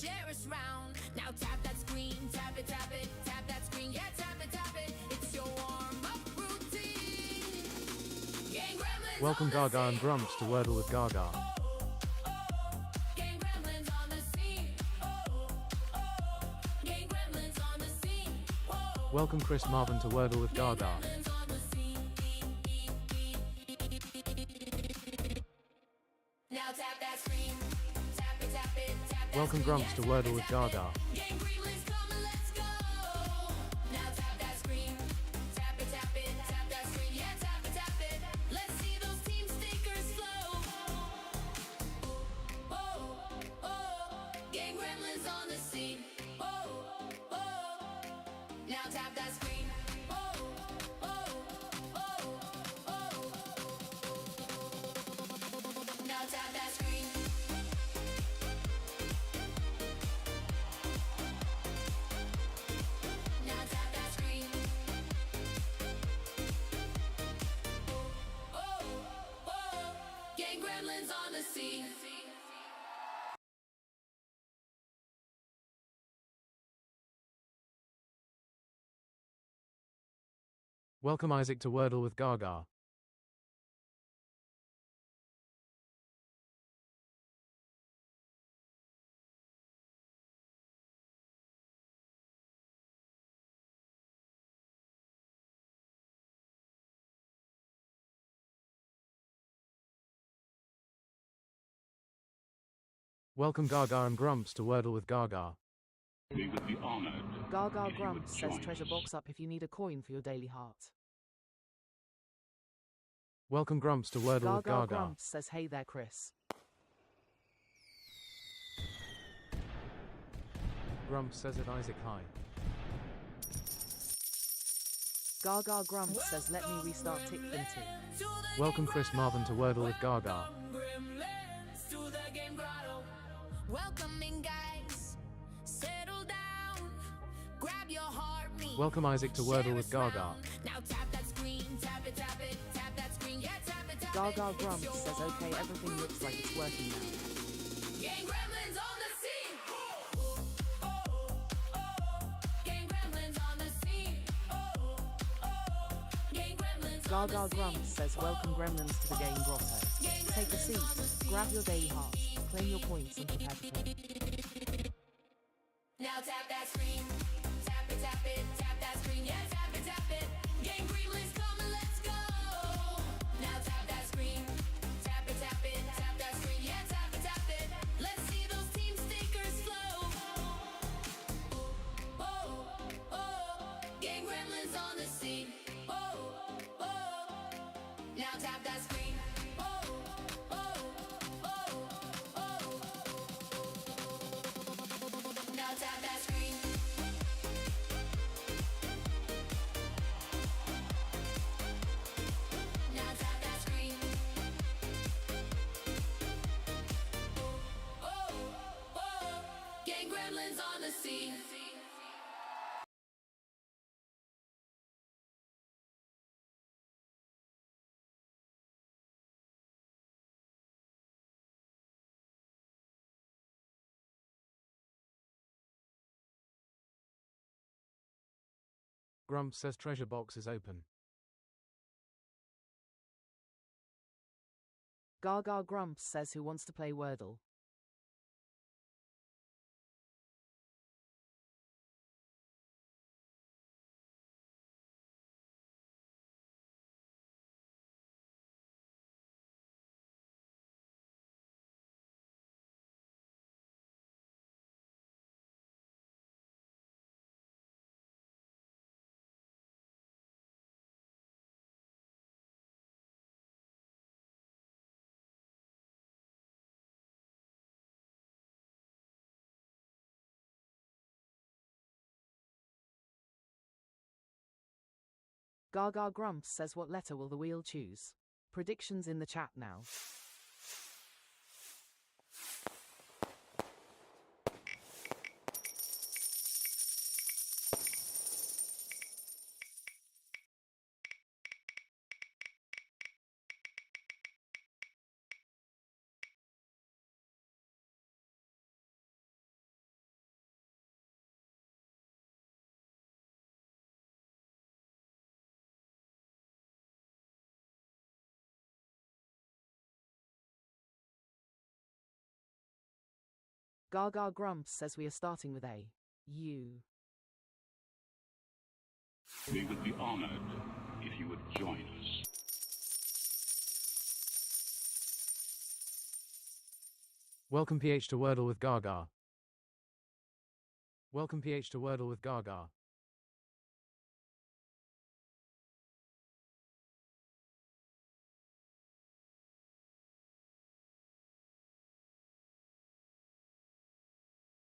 share us round. Now tap that screen, tap it, tap that screen, yeah, tap it. It's your warm-up routine. Gang Gremlins Welcome on the Gaga and scene. Grumps to Wordle with Gaga. Gang Gremlins on the scene. Gang Gremlins on the scene. Welcome Chris Marvin to Wordle with Gaga. Gremlins on the scene. Now tap that screen, tap it, tap that Welcome screen, Grumps yeah, to tap Wordle it, with tap it. Gaga. Gang Gremlins, come and let's go. Now tap that screen, tap it, tap that screen, yeah, tap it. Let's see those team stickers flow. Gang Gremlins on the scene. Now tap that screen. Now tap that screen. Now tap that screen. Gang Gremlins on the scene. Welcome Isaac to Wordle with Gaga. Welcome Gaga and Grumps to Wordle with Gaga. We would be honored. Gaga if you Grumps would says join treasure us. box up if you need a coin for your daily heart. Welcome Grumps to Wordle with Gaga Gaga. Grumps says hey there Chris. Grumps says at Isaac hi. Gaga Grumps says let me restart tick them too. Welcome Chris Marvin to Wordle with Gaga. Gremlins to the game grotto. Welcome in, guys. Settle down. Grab your heartbeat. Welcome Isaac to Wordle Share with us Gaga. round. Now tap that screen, tap it, tap that screen, yeah, tap it. Gaga It's Grumps your says okay everything looks like it's working now. Gang Gremlins on the scene. Gang Gremlins on the scene. Gang Gremlins on Gaga the Grumps scene. says welcome gremlins to the game grotto. Take a seat, grab your daily heart, claim your points and prepare to play. Now tap that screen, tap that screen, yeah, tap it. Gang Gremlins, come and let's go. Now tap that screen, tap that screen, yeah, tap it. Let's see those team stickers flow. Gang Gremlins on the scene. Now tap that screen. Now tap that screen. Now tap that screen. Gang Gremlins on the scene. Grumps says treasure box is open. Gaga Grumps says who wants to play Wordle. Gaga Grumps says what letter will the wheel choose? Predictions in the chat now. Gaga Grumps says we are starting with A. U. We would be honored if you would join us. Welcome PH to Wordle with Gaga. Welcome PH to Wordle with Gaga.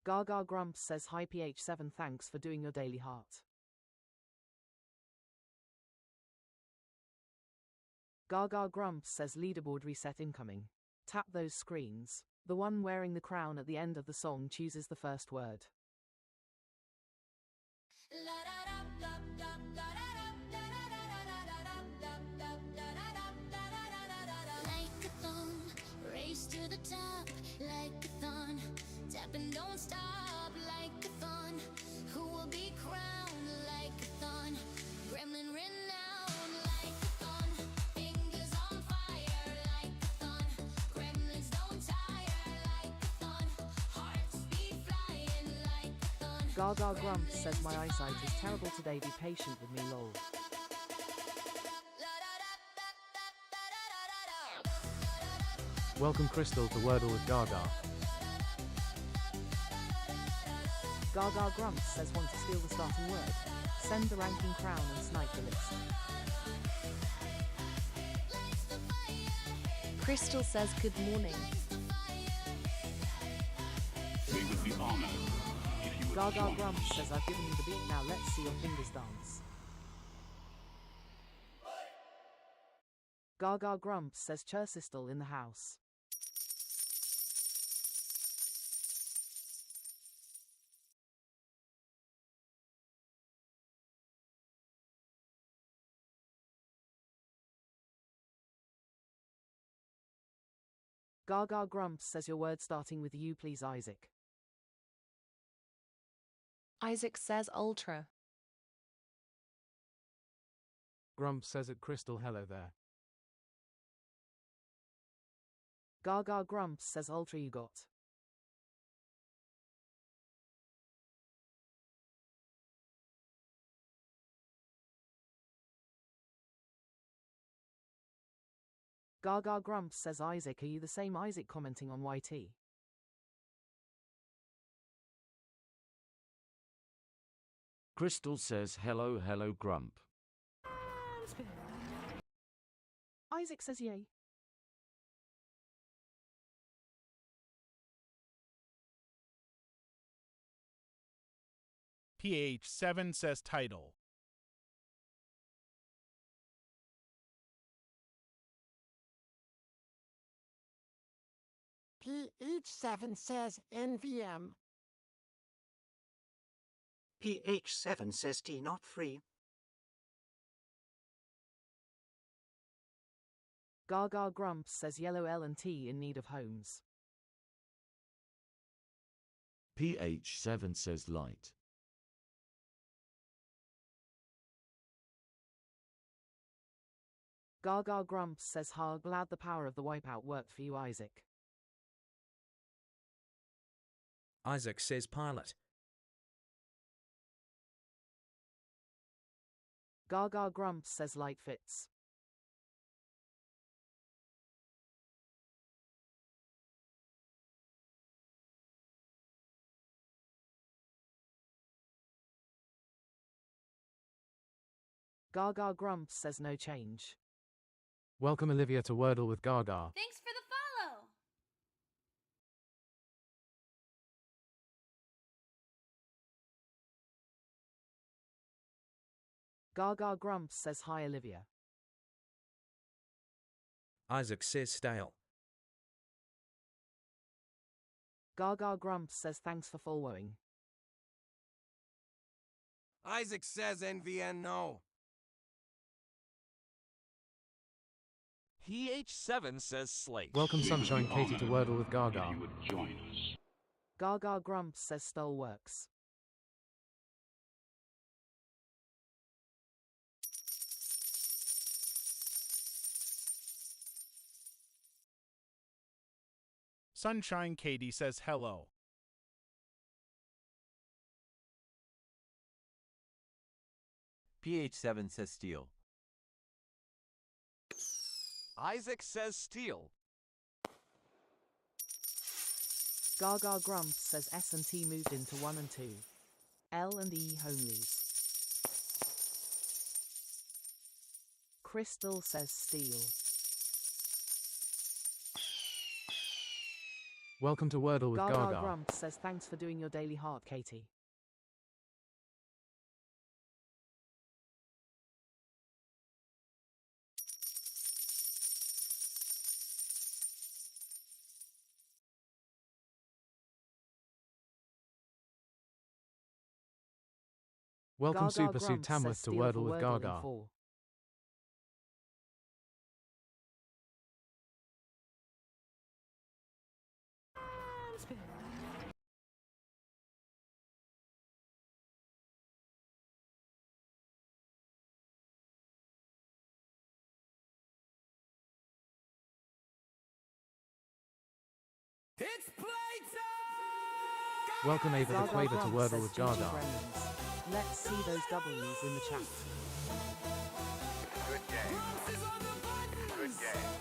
Gaga Grumps says hi PH7, thanks for doing your daily heart. Gaga Grumps says leaderboard reset incoming. Tap those screens. The one wearing the crown at the end of the song chooses the first word. Like a thong, race to the top, like a thon. Tap and don't stop, like a thon. Who will be crowned like a thon? Gremlin renowned, like a thon. Fingers on fire, like a thon. Gremlins don't tire, like a thon. Hearts beat flying, like a thon. Gaga Grumps says my eyesight is terrible today, be patient with me lol. Welcome Crystal to Wordle with Gaga. Gaga Grumps says want to steal the starting word. Send the ranking crown and snipe the list. Crystal says good morning. We would be honored if you would Gaga join Grumps us. says I've given you the beat, now let's see your fingers dance. Gaga Grumps says Chersistal in the house. Gaga Grumps says your word starting with U please Isaac. Isaac says ultra. Grumps says at Crystal hello there. Gaga Grumps says ultra you got. Gaga Grumps says Isaac, are you the same Isaac commenting on YT? Crystal says hello, hello, Grump. Isaac says yay. PH7 says title. PH7 says NVM. PH7 says T not free. Gaga Grumps says yellow L&T in need of homes. PH7 says light. Gaga Grumps says ha, glad the power of the wipeout worked for you Isaac. Isaac says pilot. Gaga Grumps says light fits. Gaga Grumps says no change. Welcome Olivia to Wordle with Gaga. Thanks for the follow. Gaga Grumps says hi Olivia. Isaac says stale. Gaga Grumps says thanks for following. Isaac says NVN no. PH7 says slate. Welcome We would be Sunshine Katie to honored Wordle with Gaga. If you would join us. Gaga Grumps says Stole works. Sunshine Katie says hello. PH7 says steal. Isaac says steal. Gaga Grumps says S&T moved into 1 and 2. L and E homelies. Crystal says steal. Welcome to Wordle with Gaga Gaga. Grumps says thanks for doing your daily heart, Katie. Welcome Gaga Super Sue Grumps Tamworth says to steal for Wordle with Wordle in Gaga. 4. It's playtime! Welcome Ava the Gaga Quaver to Grumps Wordle says with GG Gaga. Gremlins. Let's see those W's in the chat. Good game. Good game.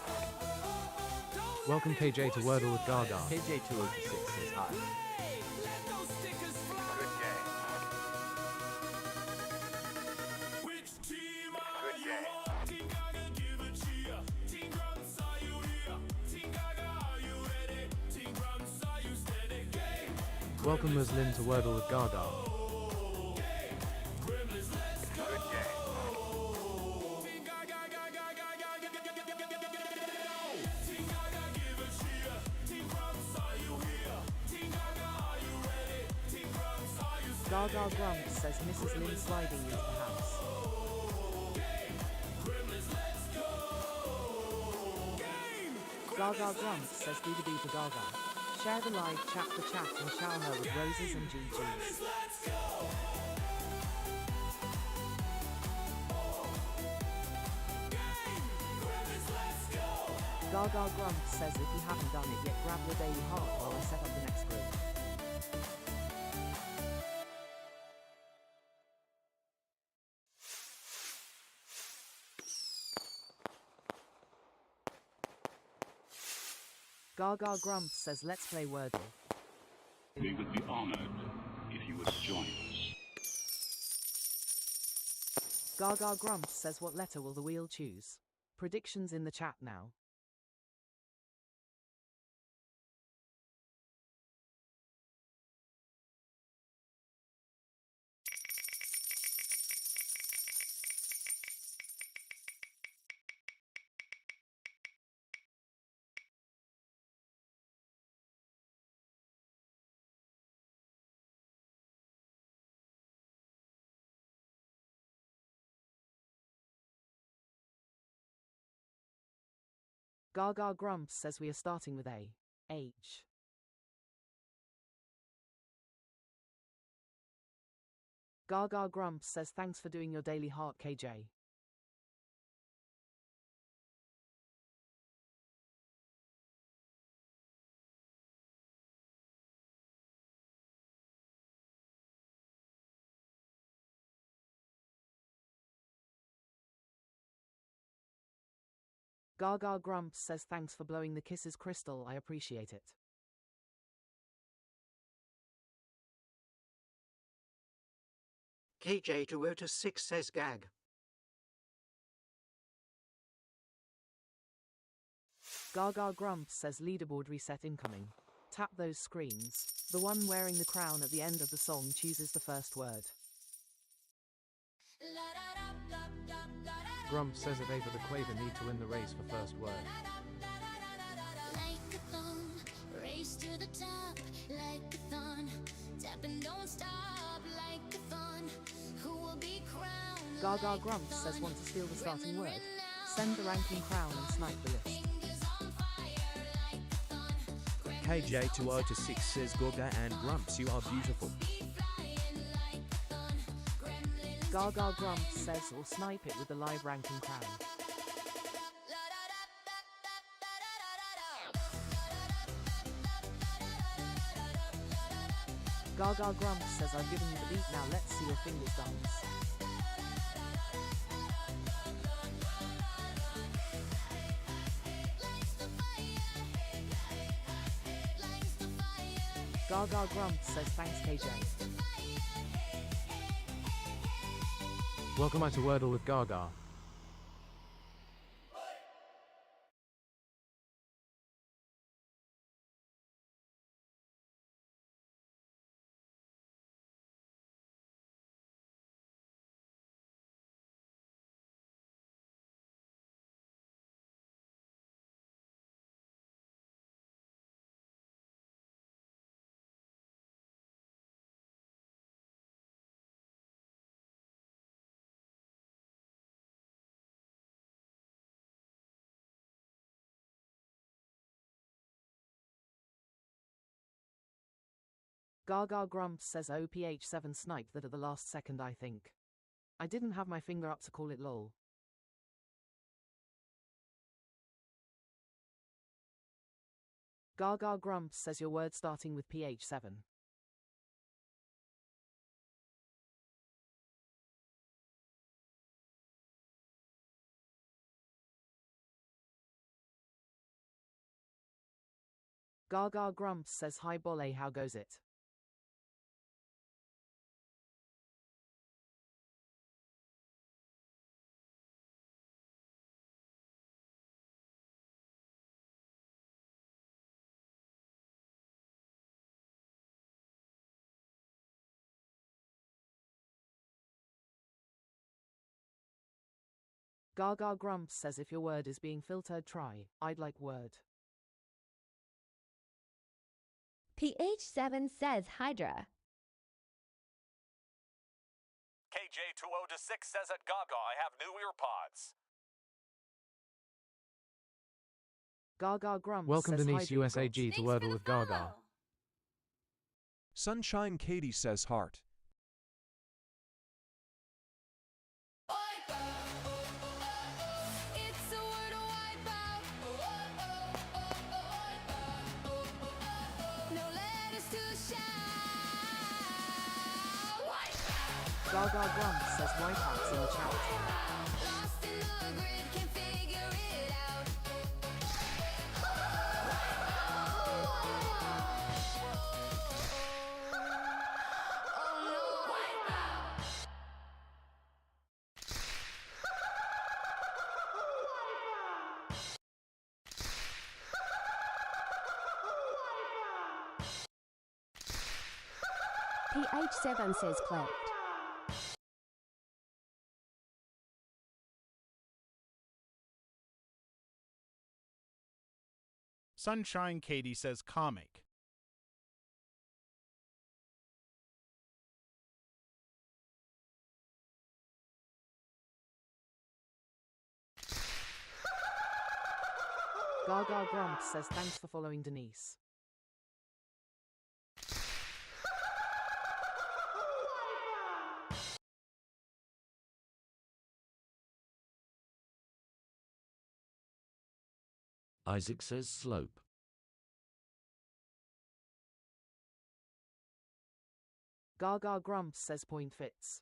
Welcome KJ to Wordle with Gaga. KJ206 says hi. Good game. Which team are you on? Team Gaga, give a cheer. Team Grumps, are you here? Team Gaga, are you ready? Team Grumps, are you steady? Game. Welcome Muslin to Wordle with Gaga. Gremlins, let's go. Good game. Team Gaga, Team Gaga, give a cheer. Team Grumps, are you here? Team Gaga, are you ready? Team Grumps, are you steady? Gaga Grumps says Mrs. Lynn sliding into the house. Gremlins, let's go. Game. Gaga Grumps says doo-doo to Gaga. Share the live chat for chat and shower her with roses and GGs. Let's go. Gremlins, let's go. Gaga Grumps says if you haven't done it yet, grab your daily heart while I set up the next group. Gaga Grumps says let's play Wordle. We would be honored if you would join us. Gaga Grumps says what letter will the wheel choose? Predictions in the chat now. Gaga Grumps says we are starting with A. H. Gaga Grumps says thanks for doing your daily heart, KJ. Gaga Grumps says thanks for blowing the kisses, Crystal, I appreciate it. KJ206 says gag. Gaga Grumps says leaderboard reset incoming. Tap those screens. The one wearing the crown at the end of the song chooses the first word. Grumps says that Ava the Quaver need to win the race for first word. Like a thumb, race to the top, like a thun. Tap and don't stop, like a thun. Who will be crowned? Gaga Grumps says want to steal the starting word. Send the ranking crown and snipe the list. KJ206 says Gaga and Grumps, you are beautiful. Gaga Grumps says or snipe it with the live ranking crown. Gaga Grumps says I've given you the beat, now let's see your fingers dance. Gaga Grumps says thanks KJ. Welcome to Wordle with Gaga. Gaga Grumps says OPH7 sniped that at the last second I think. I didn't have my finger up to call it lol. Gaga Grumps says your word starting with PH7. Gaga Grumps says hi Bolle, how goes it? Gaga Grumps says if your word is being filtered try, I'd like word. PH7 says Hydra. KJ2026 says at Gaga I have new earpods. Gaga Grumps Welcome says Denise hi USAG to Wordle with Gaga. Sunshine Katie says heart. It's a Wordle wipeout. No letters to shout. Wipeout. Gaga Grumps says wipeouts in the chat. Lost in the grid, can't figure it out. Oh no, wipeout. PH7 says clapped. Sunshine Katie says comic. Gaga Grumps says thanks for following Denise. Isaac says slope. Gaga Grumps says point fits.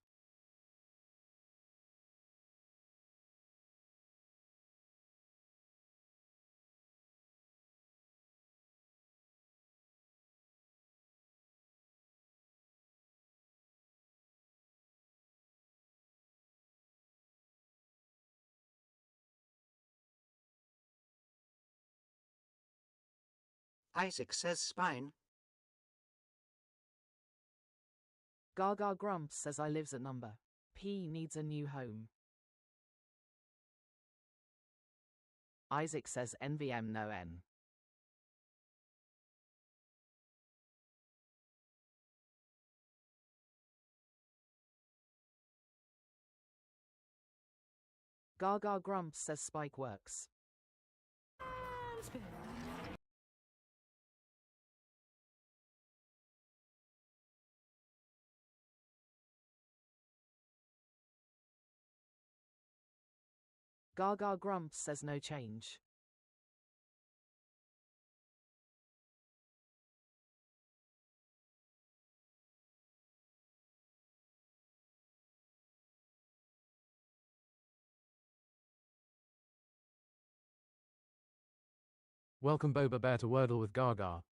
Isaac says spine. Gaga Grumps says I lives at number. P needs a new home. Isaac says NVM no N. Gaga Grumps says Spike works. Gaga Grumps says no change. Welcome Boba Bear to Wordle with Gaga.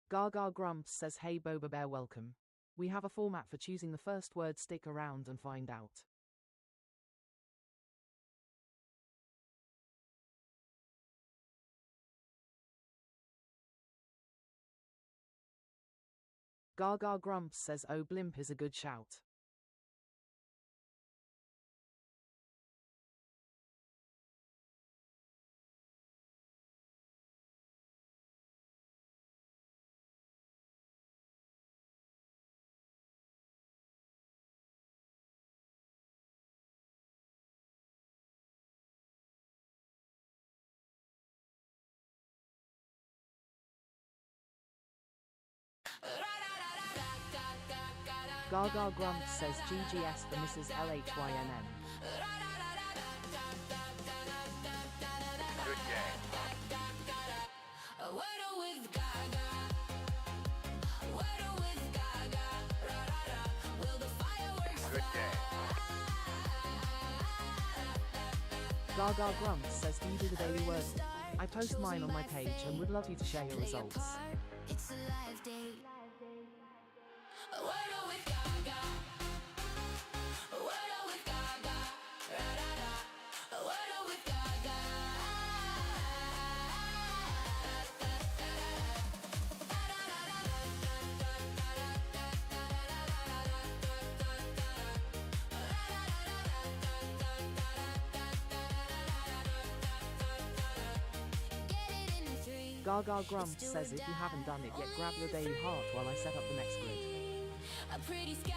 Gaga Grumps says hey Boba Bear welcome. We have a format for choosing the first word. Stick around and find out. Gaga Grumps says oh blimp is a good shout. Gaga Grumps says GGS for Mrs. LHYNM. Good game. A Wordle with Gaga. Wordle with Gaga. Will the fireworks Good game. Gaga Grumps says do you do the daily Wordle? I post mine on my page and would love you to share your results. It's a live day. A Wordle with Gaga. A Wordle with Gaga. A Wordle with Gaga. Gaga Grumps says if you haven't done it yet, grab your daily heart while I set up the next grid. A pretty sky.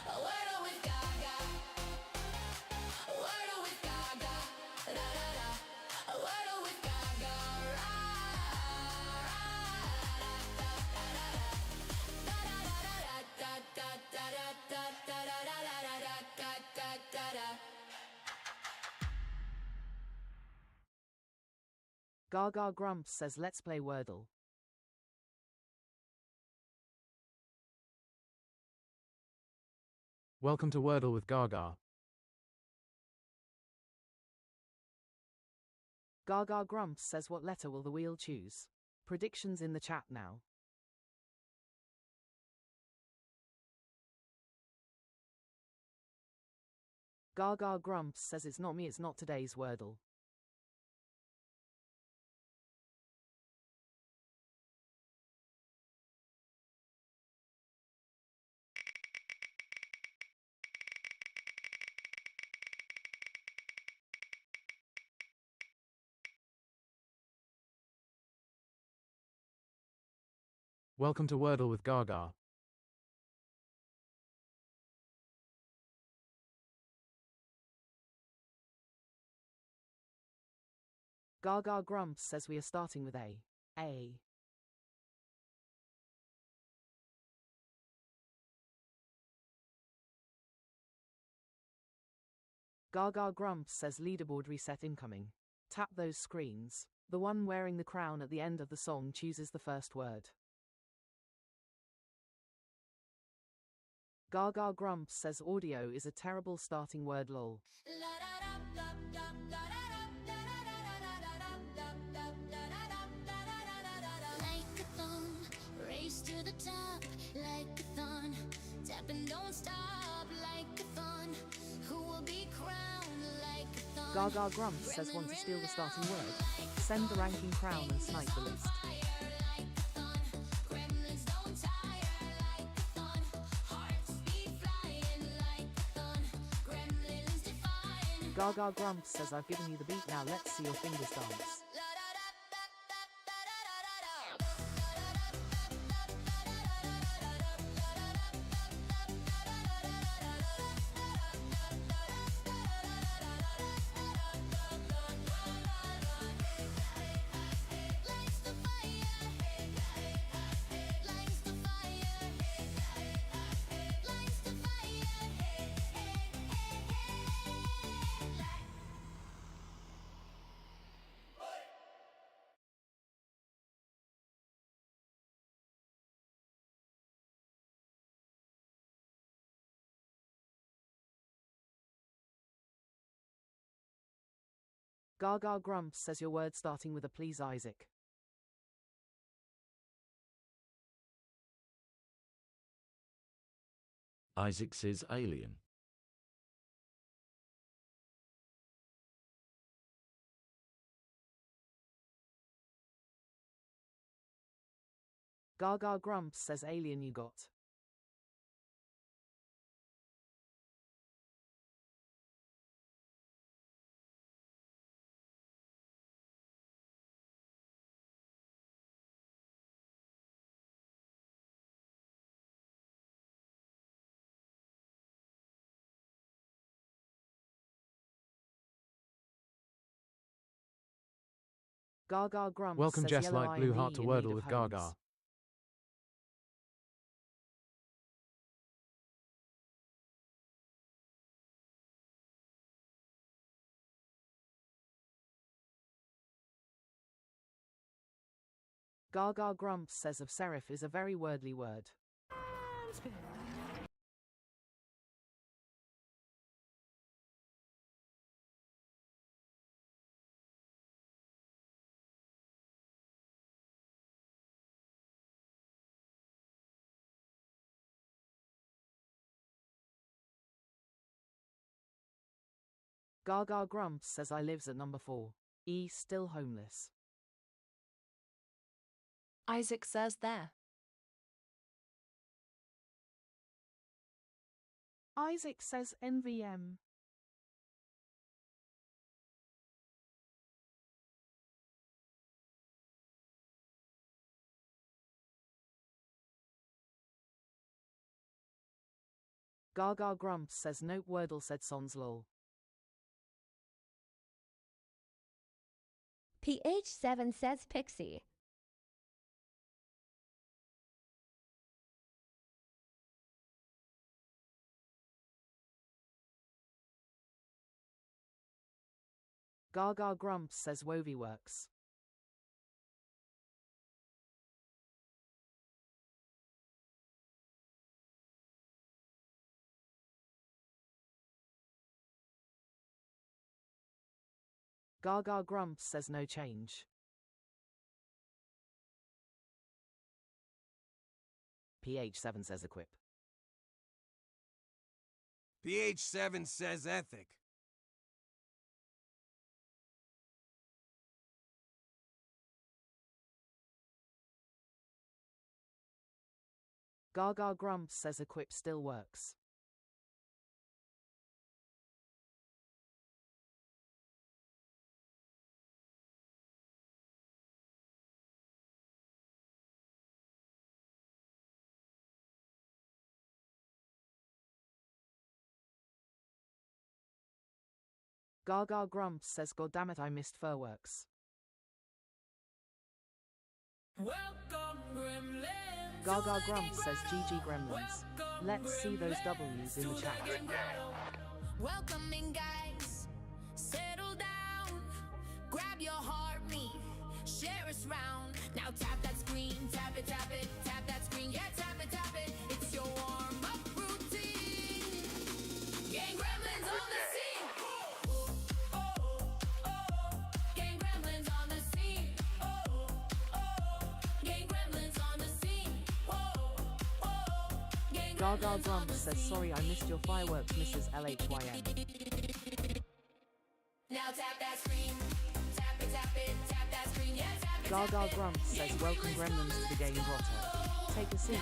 A Wordle with Gaga. A Wordle with Gaga. A Wordle with Gaga. Gaga Grumps says let's play Wordle. Welcome to Wordle with Gaga. Gaga Grumps says what letter will the wheel choose? Predictions in the chat now. Gaga Grumps says it's not me, it's not today's Wordle. Welcome to Wordle with Gaga. Gaga Grumps says we are starting with A. Gaga Grumps says leaderboard reset incoming. Tap those screens. The one wearing the crown at the end of the song chooses the first word. Gaga Grumps says audio is a terrible starting word lol. Race to the top like a thon. Tap and don't stop like a thon. Who will be crowned like a thon? Gaga Grumps says want to steal the starting word. Send the ranking crown and snipe the list. Gaga Grumps says I've given you the beat, now let's see your fingers dance. Gaga Grumps says your word starting with a please, Isaac. Isaac says alien. Gaga Grumps says alien you got. Gaga Grumps Welcome says Jess yellow like eye blue and heart E to in need Wordle of with homes. Gaga. Gaga Grumps says of serif is a very wordly word. Gaga Grumps says I lives at number 4. E still homeless. Isaac says there. Isaac says NVM. Gaga Grumps says nope Wordle said sans lol. PH7 says Pixie. Gaga Grumps says Wovie works. Gaga Grumps says no change. PH7 says equip. PH7 says ethic. Gaga Grumps says equip still works. Gaga Grumps says goddammit I missed Furworks. Welcome, Gremlins. Gaga Grumps says GG Gremlins. Let's see those W's in the chat. Welcoming guys, settle down, grab your heartbeat, share us round. Now tap that screen, tap it, tap that screen, yeah, tap it, it's your warm-up routine. Gang Gremlins on the scene. Gang Gremlins on the scene. Gang Gremlins on the scene. Gaga Grumps says sorry I missed your fireworks Mrs. LHYN. Now tap that screen, tap it, tap that screen, yeah, tap it. Gaga Grumps says welcome Gremlins to the game grotto. Take a seat,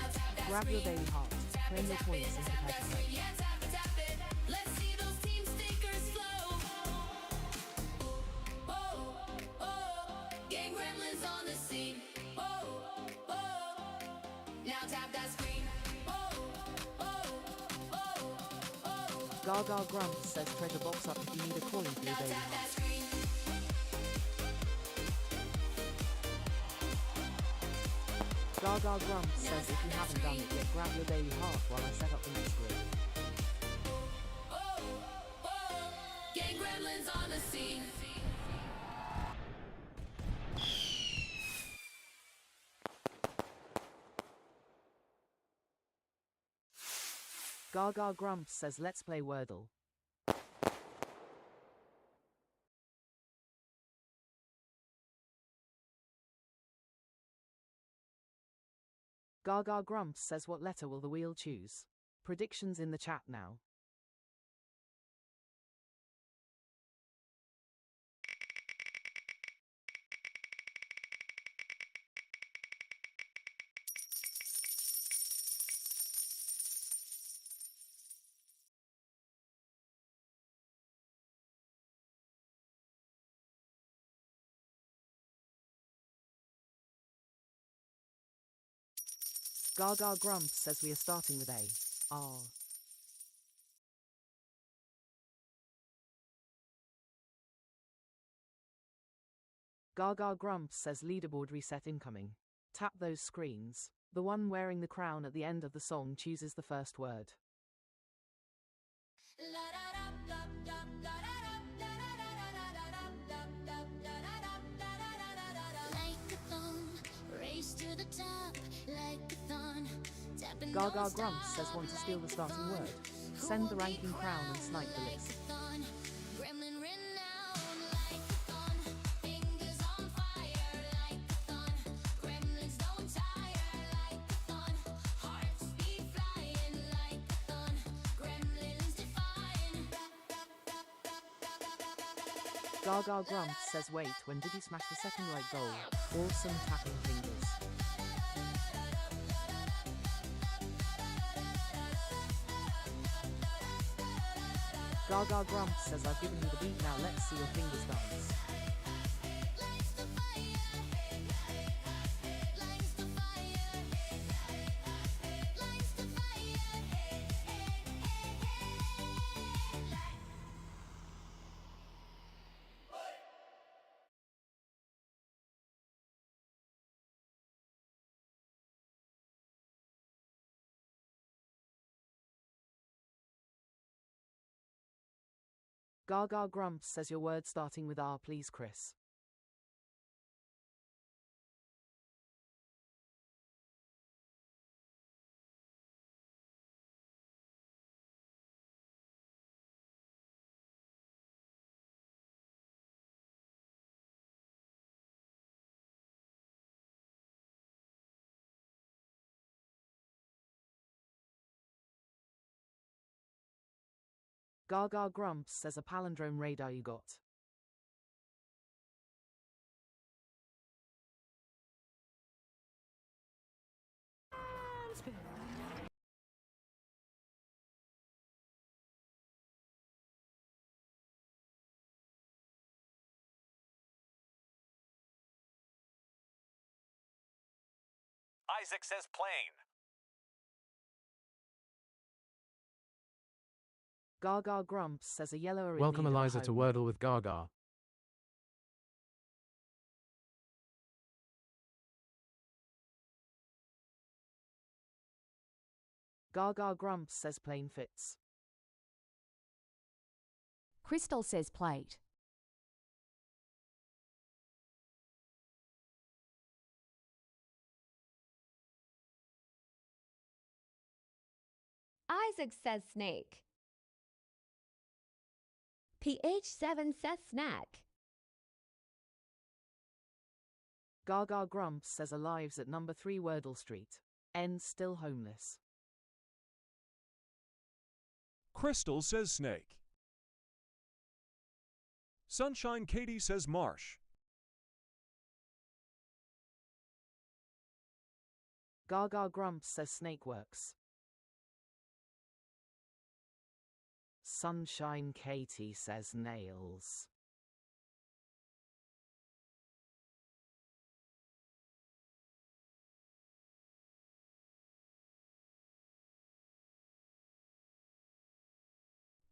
grab your daily heart, claim your points and prepare to play. Yeah, tap it. Let's see those team stickers flow. Gang Gremlins on the scene. Now tap that screen. Gaga Grumps says treasure box up if you need a coin for your daily heart. Gaga Grumps says if you haven't done it yet, grab your daily heart while I set up the next grid. Gang Gremlins on the scene. Gaga Grumps says let's play Wordle. Gaga Grumps says, what letter will the wheel choose? Predictions in the chat now. Gaga Grumps says we are starting with A. R. Gaga Grumps says leaderboard reset incoming. Tap those screens. The one wearing the crown at the end of the song chooses the first word. Gaga Grumps says, want to steal the starting word. Send the ranking crown and snipe the list. Gaga Grumps says, wait, when did he smash the second right goal? Awesome tapping fingers. Gaga Grumps says, I've given you the beat, now let's see your fingers dance. Gaga Grumps says, your word starting with R, please, Chris. Gaga Grumps says, a palindrome radar you got. Isaac says plane. Gaga Grumps says, a yellow are in Welcome need of a Eliza to home. Wordle with Gaga. Gaga Grumps says, plane fits. Crystal says plate. Isaac says snake. PH7 says snack. Gaga Grumps says, alives at number 3 Wordle Street. N still homeless. Crystal says snake. Sunshine Katie says marsh. Gaga Grumps says snake works. Sunshine Katie says nails.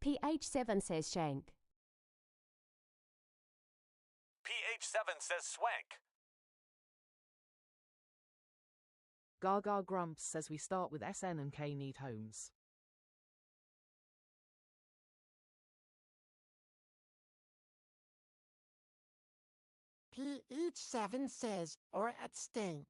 PH7 says shank. PH7 says swank. Gaga Grumps says, we start with SN and K need homes. PH7 says, or at stink.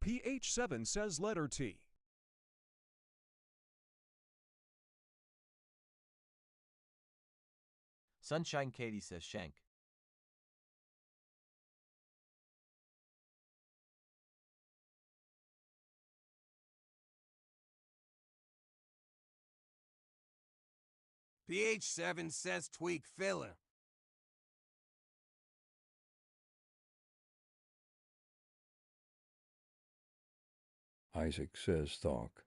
PH7 says letter T. Sunshine Katie says shank. PH7 says tweak filler. Isaac says talk.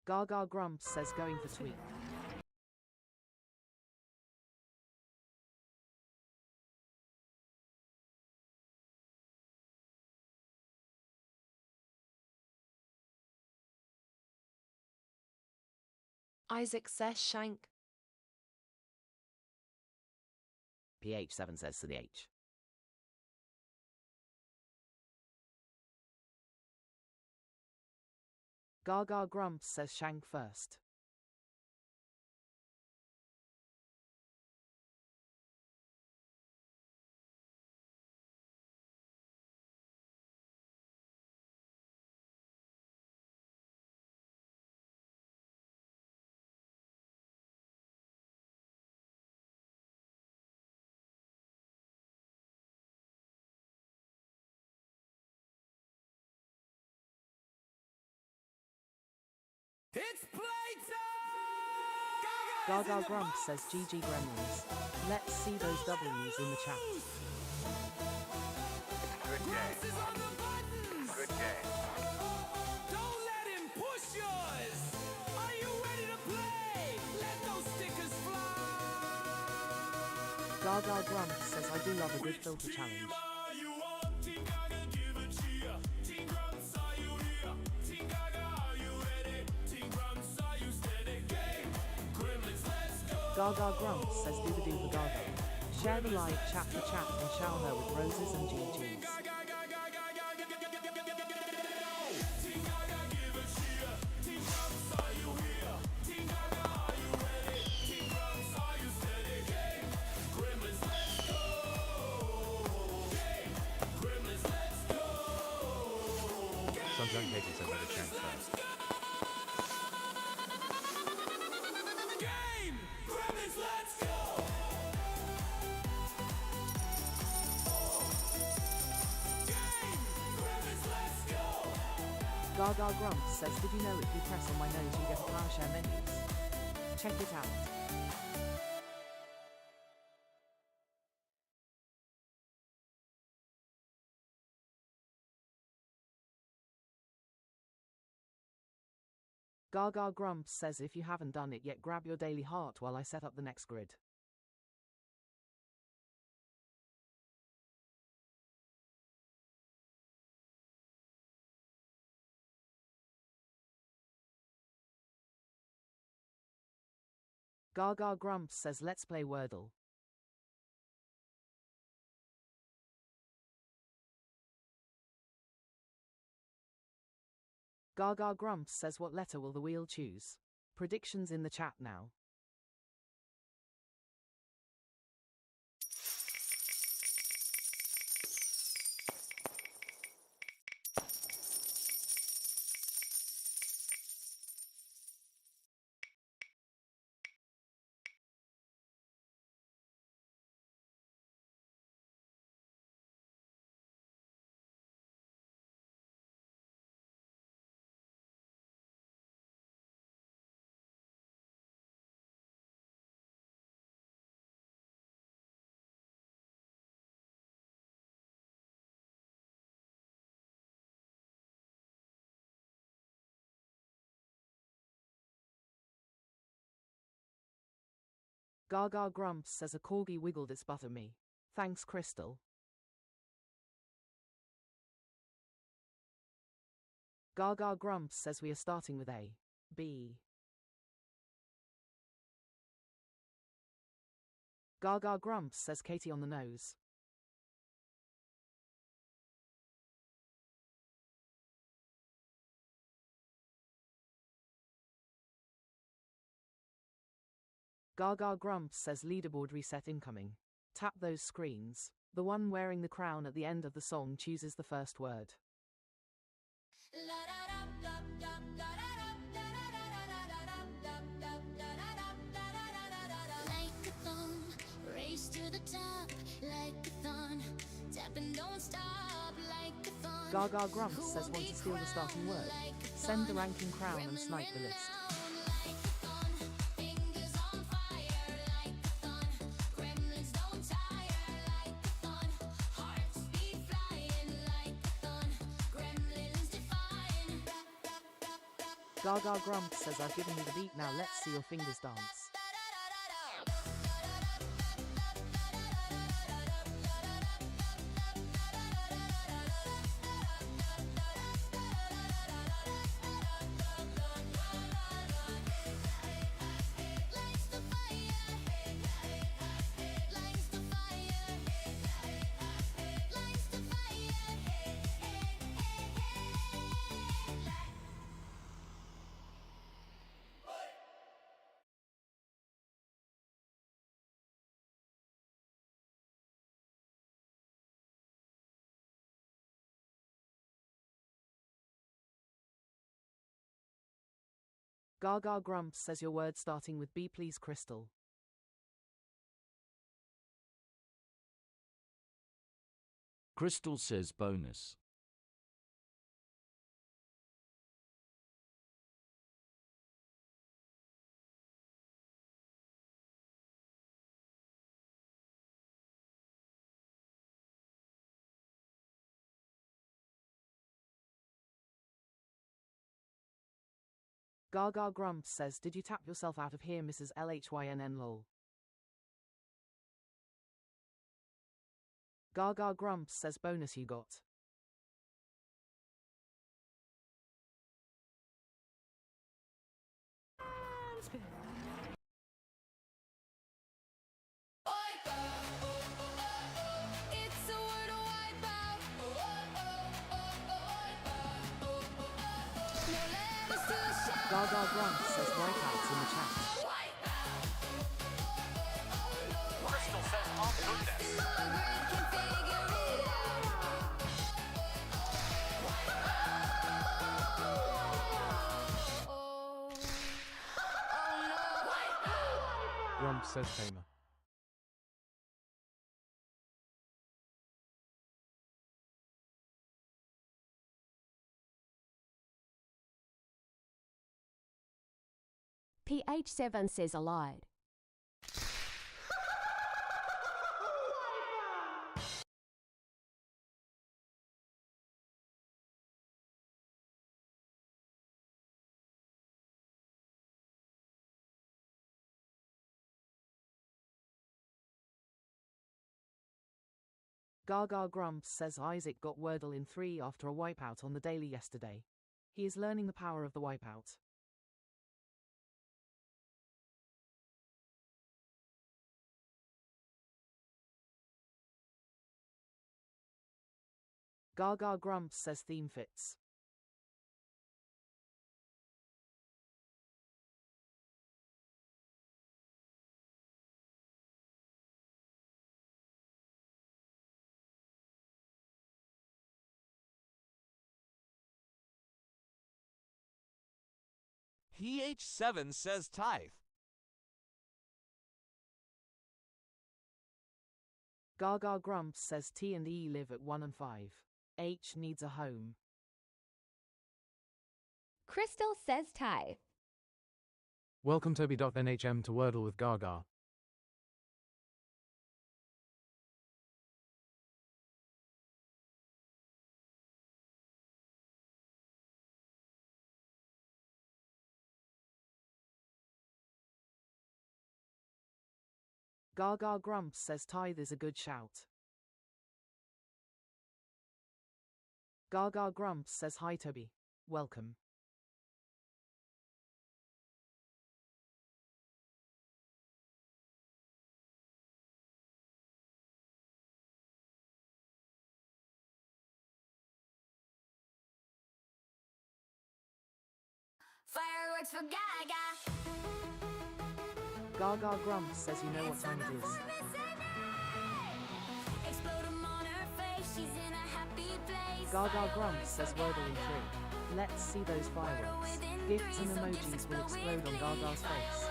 Gaga Grumps says going for tweak. Isaac says shank. PH7 says to the H. Gaga Grumps says shank first. It's playtime! Gaga Grumps says GG Gremlins. Let's see those W's in the chat. Good game. Good game. Don't let him push yours! Are you ready to play? Let those stickers fly! Gaga Grumps says I do love a good filter challenge. Are you on? Team Gaga, give a cheer. Team Grunts, are you here? Team Gaga, are you ready? Team Grunts, are you steady? Game! Gremlins, let's go! Gaga Grumps says do the do for Gaga. Share the live chat for chat and shower her with roses and GGs. Team Gaga, give a cheer. Team Grunts, are you here? Team Gaga, are you ready? Team Grunts, are you steady? Game! Gremlins, let's go! Game! Gremlins, let's go! Sunshine Katie says letter shank first. Game! Gremlins, let's go! Game! Gremlins, let's go! Gaga Grumps says did you know if you press on my nose you get a PowerShare menus? Check it out. Gaga Grumps says if you haven't done it yet grab your daily heart while I set up the next grid. Gaga Grumps says let's play Wordle. Gaga Grumps says what letter will the wheel choose? Predictions in the chat now. Gaga Grumps says a corgi wiggled its butt at me. Thanks, Crystal. Gaga Grumps says we are starting with A. B. Gaga Grumps says Katie on the nose. Gaga Grumps says leaderboard reset incoming. Tap those screens. The one wearing the crown at the end of the song chooses the first word. Like a thong, race to the top. Like a thong, tap and don't stop. Like a thong. Gaga Grumps says want to steal the starting word. Send the ranking crown and snipe the list. Gaga Grumps says I've given you the beat, now let's see your fingers dance. Gaga Grumps says your word starting with B, please, Crystal. Crystal says bonus. Gaga Grumps says, did you tap yourself out of here, Mrs. LHYNN lol? Gaga Grumps says bonus you got. It's a Wordle wipeout. No letters to shout. Gaga Grumps says wipeouts in the chat. Crystal says oh goodness. Grumps says tamer. PH7 says allied. Gaga Grumps says Isaac got Wordle in 3 after a wipeout on the daily yesterday. He is learning the power of the wipeout. Gaga Grumps says theme fits. PH7 says tithe. Gaga Grumps says T and E live at 1 and 5. H needs a home. Crystal says tithe. Welcome Toby.nhm to Wordle with Gaga. Gaga Grumps says tithe is a good shout. Gaga Grumps says hi Toby. Welcome. Fireworks for Gaga. Gaga Grumps says you know what time it is. Gaga Grumps says Wordle in 3. Let's see those fireworks. Gifts and emojis will explode on Gaga's face.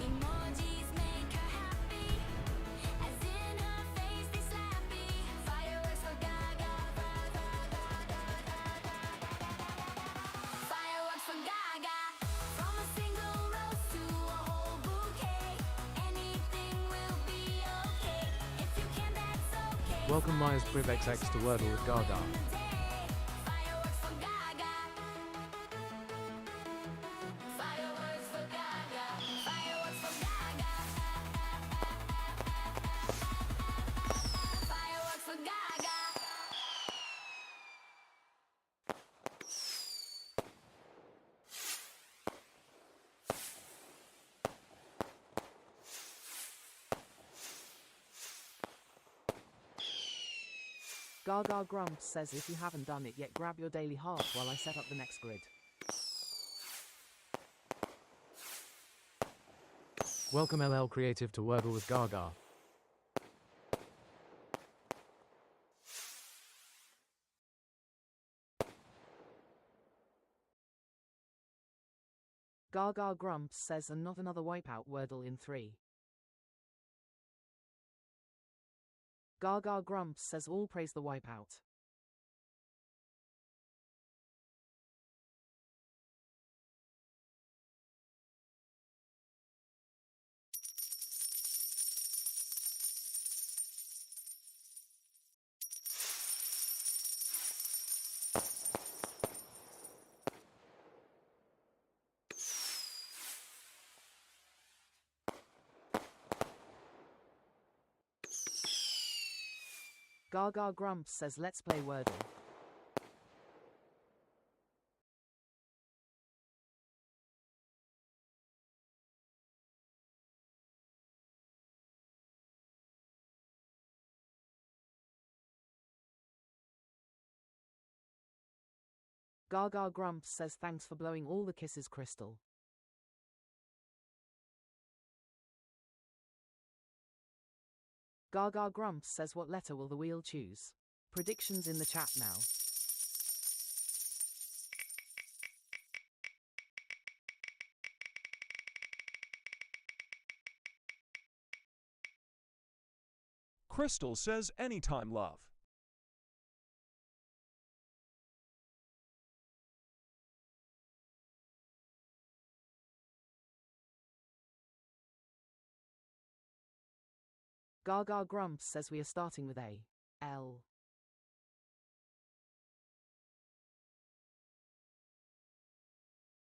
Emojis make her happy, as in her face they slappy. Fireworks for Gaga. Fireworks for Gaga. From a single rose to a whole bouquet, anything will be okay. If you can, that's okay. Welcome Myers Crib XX to Wordle with Gaga. Fireworks for Gaga. Fireworks for Gaga. Fireworks for Gaga. Fireworks for Gaga. Gaga Grumps says if you haven't done it yet, grab your daily heart while I set up the next grid. Welcome LL Creative to Wordle with Gaga. Gaga Grumps says and not another wipeout Wordle in 3. Gaga Grumps says all praise the wipeout. Gaga Grumps says let's play Wordle. Gaga Grumps says thanks for blowing all the kisses, Crystal. Gaga Grumps says what letter will the wheel choose? Predictions in the chat now. Crystal says anytime, love. Gaga Grumps says we are starting with A. L.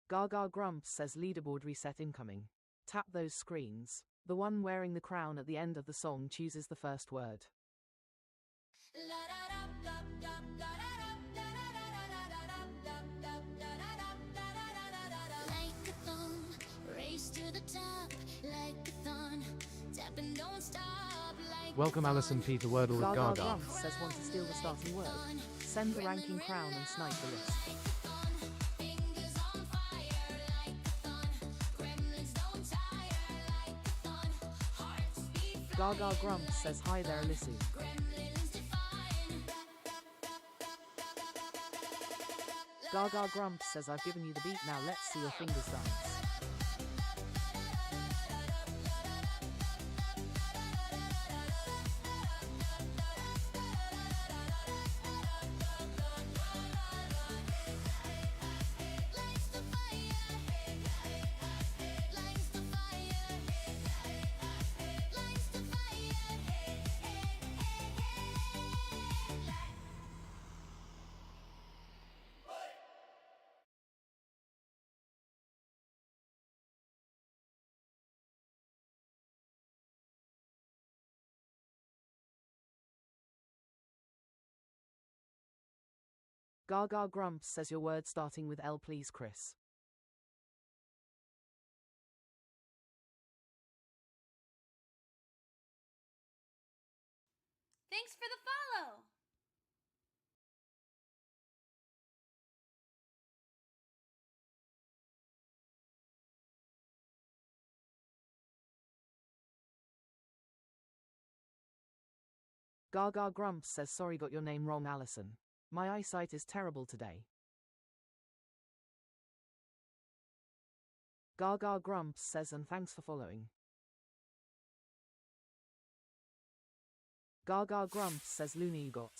Gaga Grumps says leaderboard reset incoming. Tap those screens. The one wearing the crown at the end of the song chooses the first word. Like a thumb, race to the top. Like a thumb, tap and don't stop. Like Welcome Alison P to Wordle with Gaga Gaga. Grumps says want to steal the starting word. Send the ranking crown and snipe the list. fingers on fire. Like a thumb, gremlins don't tire. Like a thumb, hearts beat flying. Gaga Grumps says hi there, Alyssa. Gremlins defying. Gaga Grumps says I've given you the beat, now let's see your fingers dance. Gaga Grumps says your word starting with L, please, Chris. Thanks for the follow! Gaga Grumps says sorry, got your name wrong, Allison. My eyesight is terrible today. Gaga Grumps says and thanks for following. Gaga Grumps says Luna you got.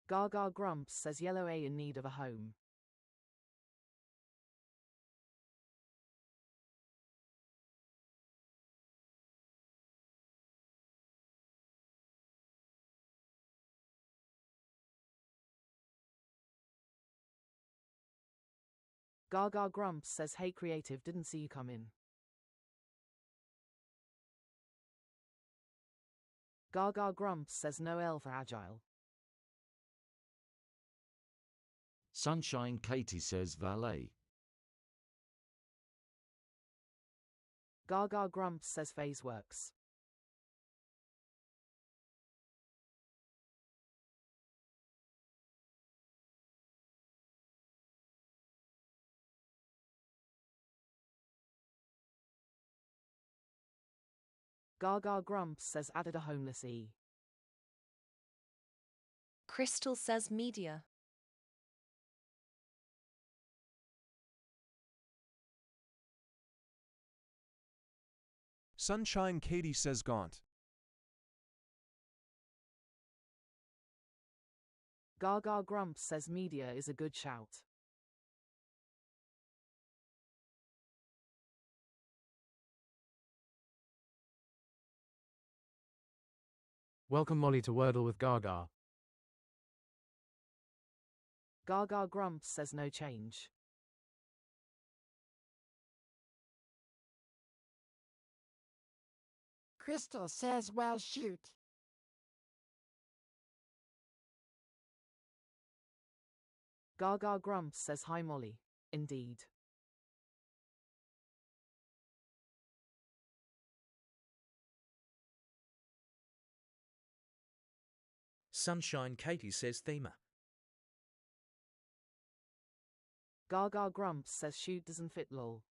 Gaga Grumps says Yellow A in need of a home. Gaga Grumps says hey creative, didn't see you come in. Gaga Grumps says no L for agile. Sunshine Katie says valet. Gaga Grumps says phase works. Gaga Grumps says added a homeless E. Crystal says media. Sunshine Katie says gaunt. Gaga Grumps says media is a good shout. Welcome Molly to Wordle with Gaga. Gaga Grumps says no change. Crystal says well shoot. Gaga Grumps says hi Molly. Indeed. Sunshine Katie says thema. Gaga Grumps says shoot doesn't fit lol.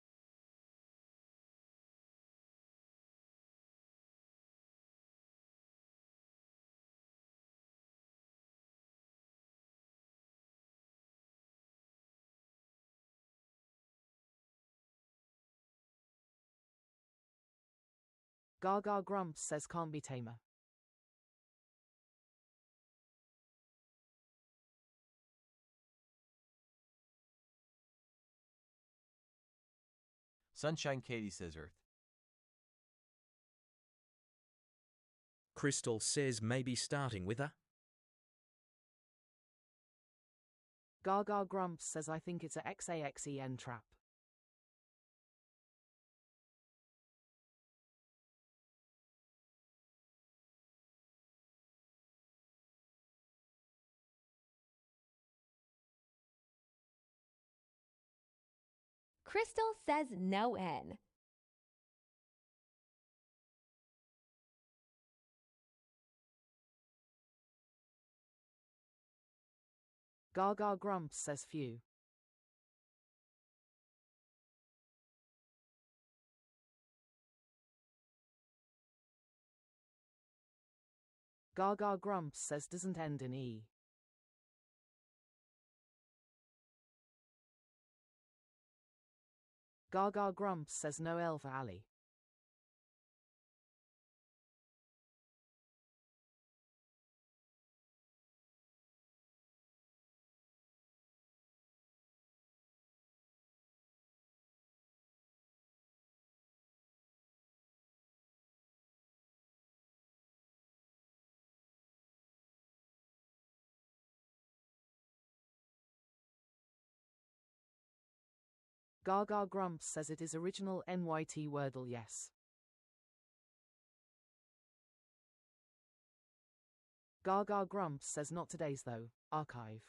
Gaga Grumps says can't be tamer. Sunshine Katie says earth. Crystal says maybe starting with a. Gaga Grumps says I think it's a XAXEN trap. Crystal says no N. Gaga Grumps says few. Gaga Grumps says doesn't end in E. Gaga Grumps says no L for alley. Gaga Grumps says it is original NYT Wordle yes. Gaga Grumps says not today's though, archive.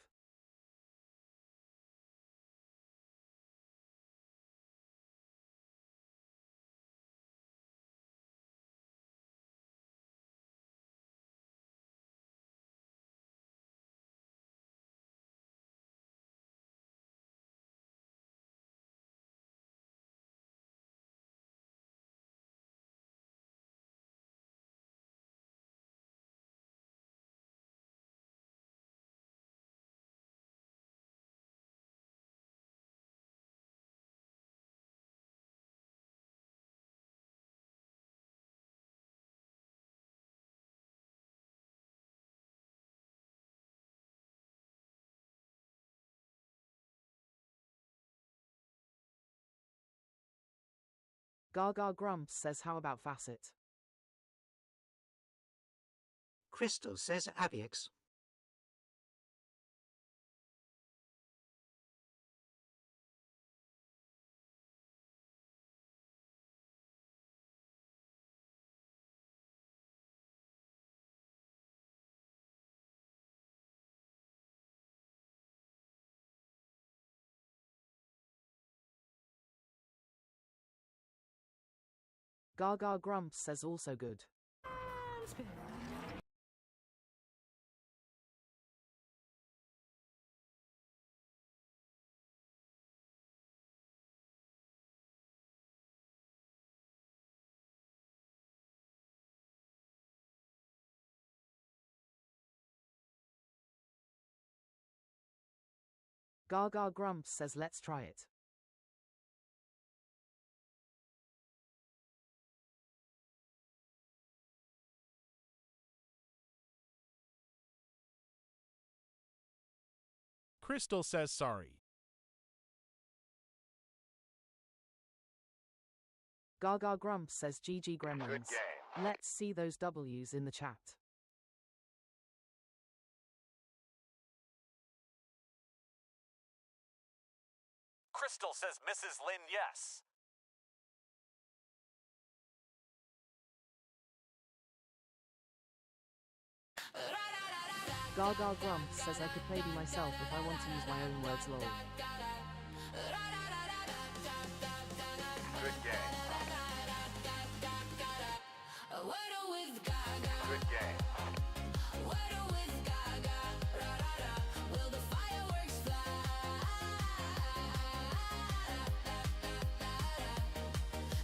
Gaga Grumps says how about facet? Crystal says Aviex. Gaga Grumps says also good. Gaga Grumps says let's try it. Crystal says sorry. Gaga Grumps says GG Gremlins. Let's see those W's in the chat. Crystal says Mrs. Lynn, yes. Gaga Grumps says I could play be myself if I want to use my own words lol. Good game. Wordle with Gaga. Good game. Wordle with Gaga. Will the fireworks fly?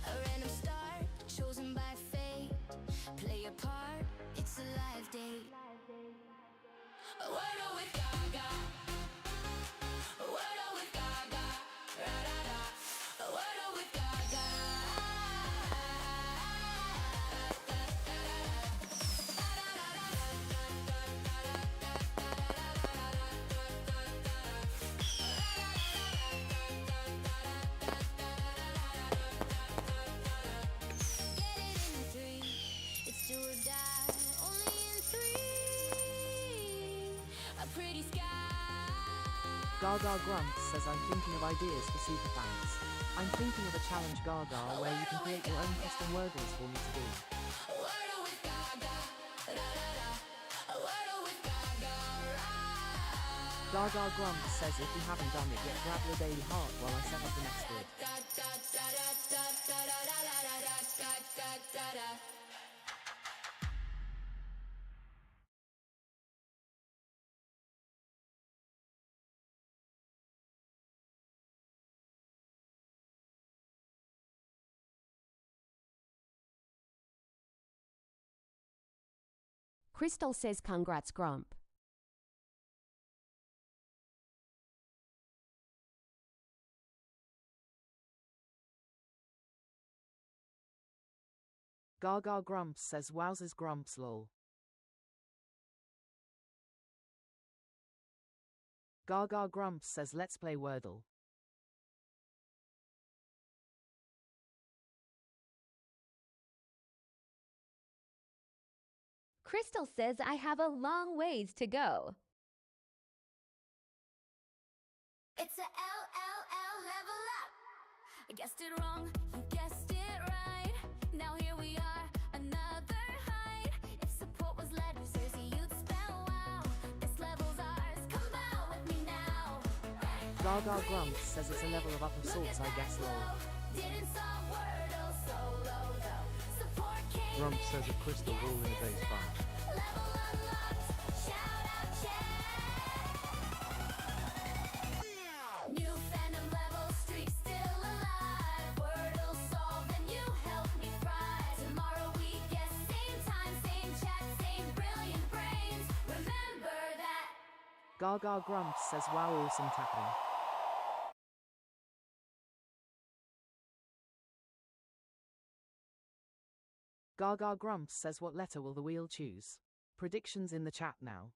A random star chosen by fate. Play a part. It's a live date. Wordle with Gaga. Wordle with Gaga. Wordle with Gaga. Get it in 3. It's do or die. Only in 3. A pretty sky. Gaga Grumps says I'm thinking of ideas for superfans. I'm thinking of a challenge Gaga where you can create your own custom Wordles for me to do. Wordle with Gaga. Wordle with Gaga. Gaga Grumps says if you haven't done it yet, grab your daily heart while I set up the next bid. Crystal says congrats Grump. Gaga Grumps says wowzers Grumps lol. Gaga Grumps says let's play Wordle. Crystal says I have a long ways to go. It's a LLL level up. I guessed it wrong, you guessed it right. Now here we are, another height. If support was letters, you'd spell wow. This level's ours, come out with me now. Gaga Grumps says it's a level of upper sorts I guess lol. Didn't solve Wordle solo though. Support came Grumps says a crystal ball in a day's fun. level unlocked. Shout out check. New fandom level streak still alive. Wordle solved and you help me thrive. Tomorrow we guess same time, same chat, same brilliant brains. Remember that. Gaga Grumps says wow awesome tapping. Gaga Grumps says what letter will the wheel choose? Predictions in the chat now.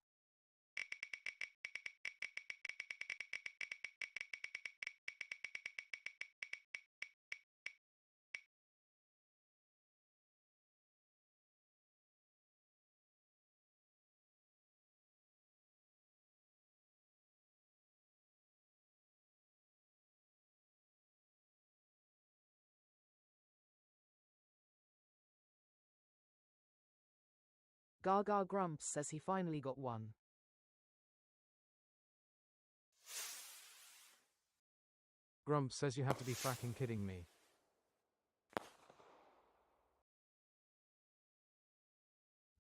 Gaga grumps says he finally got one. Grumps says you have to be fracking kidding me.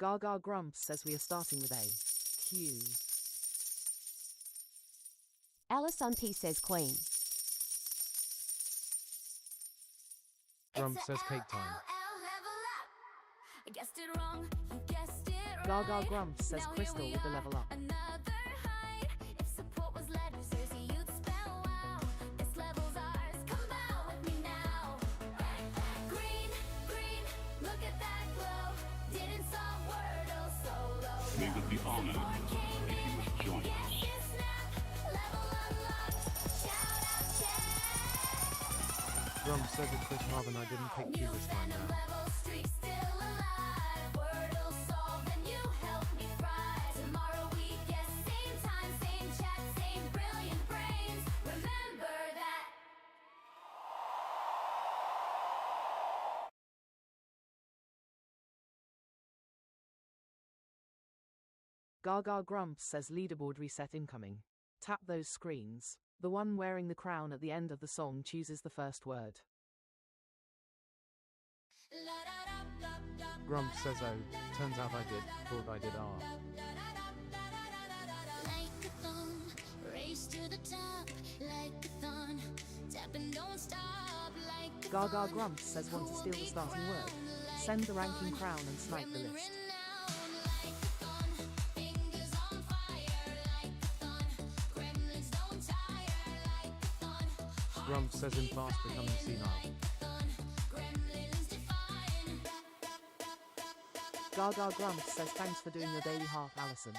Gaga grumps says we are starting with A. Q. Alison P says Queen. Grumps says cake time. I guessed it wrong, you guessed it right. Gaga grumps says Now Crystal here we with the are, level up. another height. If support was letters, you'd spell wow. This level's ours, come out with me now. Green, green, look at that glow. Didn't solve Wordle solo. We would be honored if you would join us. Yes, it's snap, level unlocked. Shout out, check. Grumps says it's Chris Marvin I didn't pick Q this time round. Level streak still alive. Wordle solved and you helped me fry. Tomorrow we guess, same time, same chat, same brilliant brains. Remember that. Gaga grumps says leaderboard reset incoming. Tap those screens. The one wearing the crown at the end of the song chooses the first word. Grumps says oh, turns out I did, thought I did R. Like a thong, race to the top. Like a thong, tap and don't stop. Like a Gaga thong, grumps says want to steal the starting word. Send the ranking crown and snipe the list. Grumps says in fast becoming senile. Gaga grumps says thanks for doing your daily half, Alison.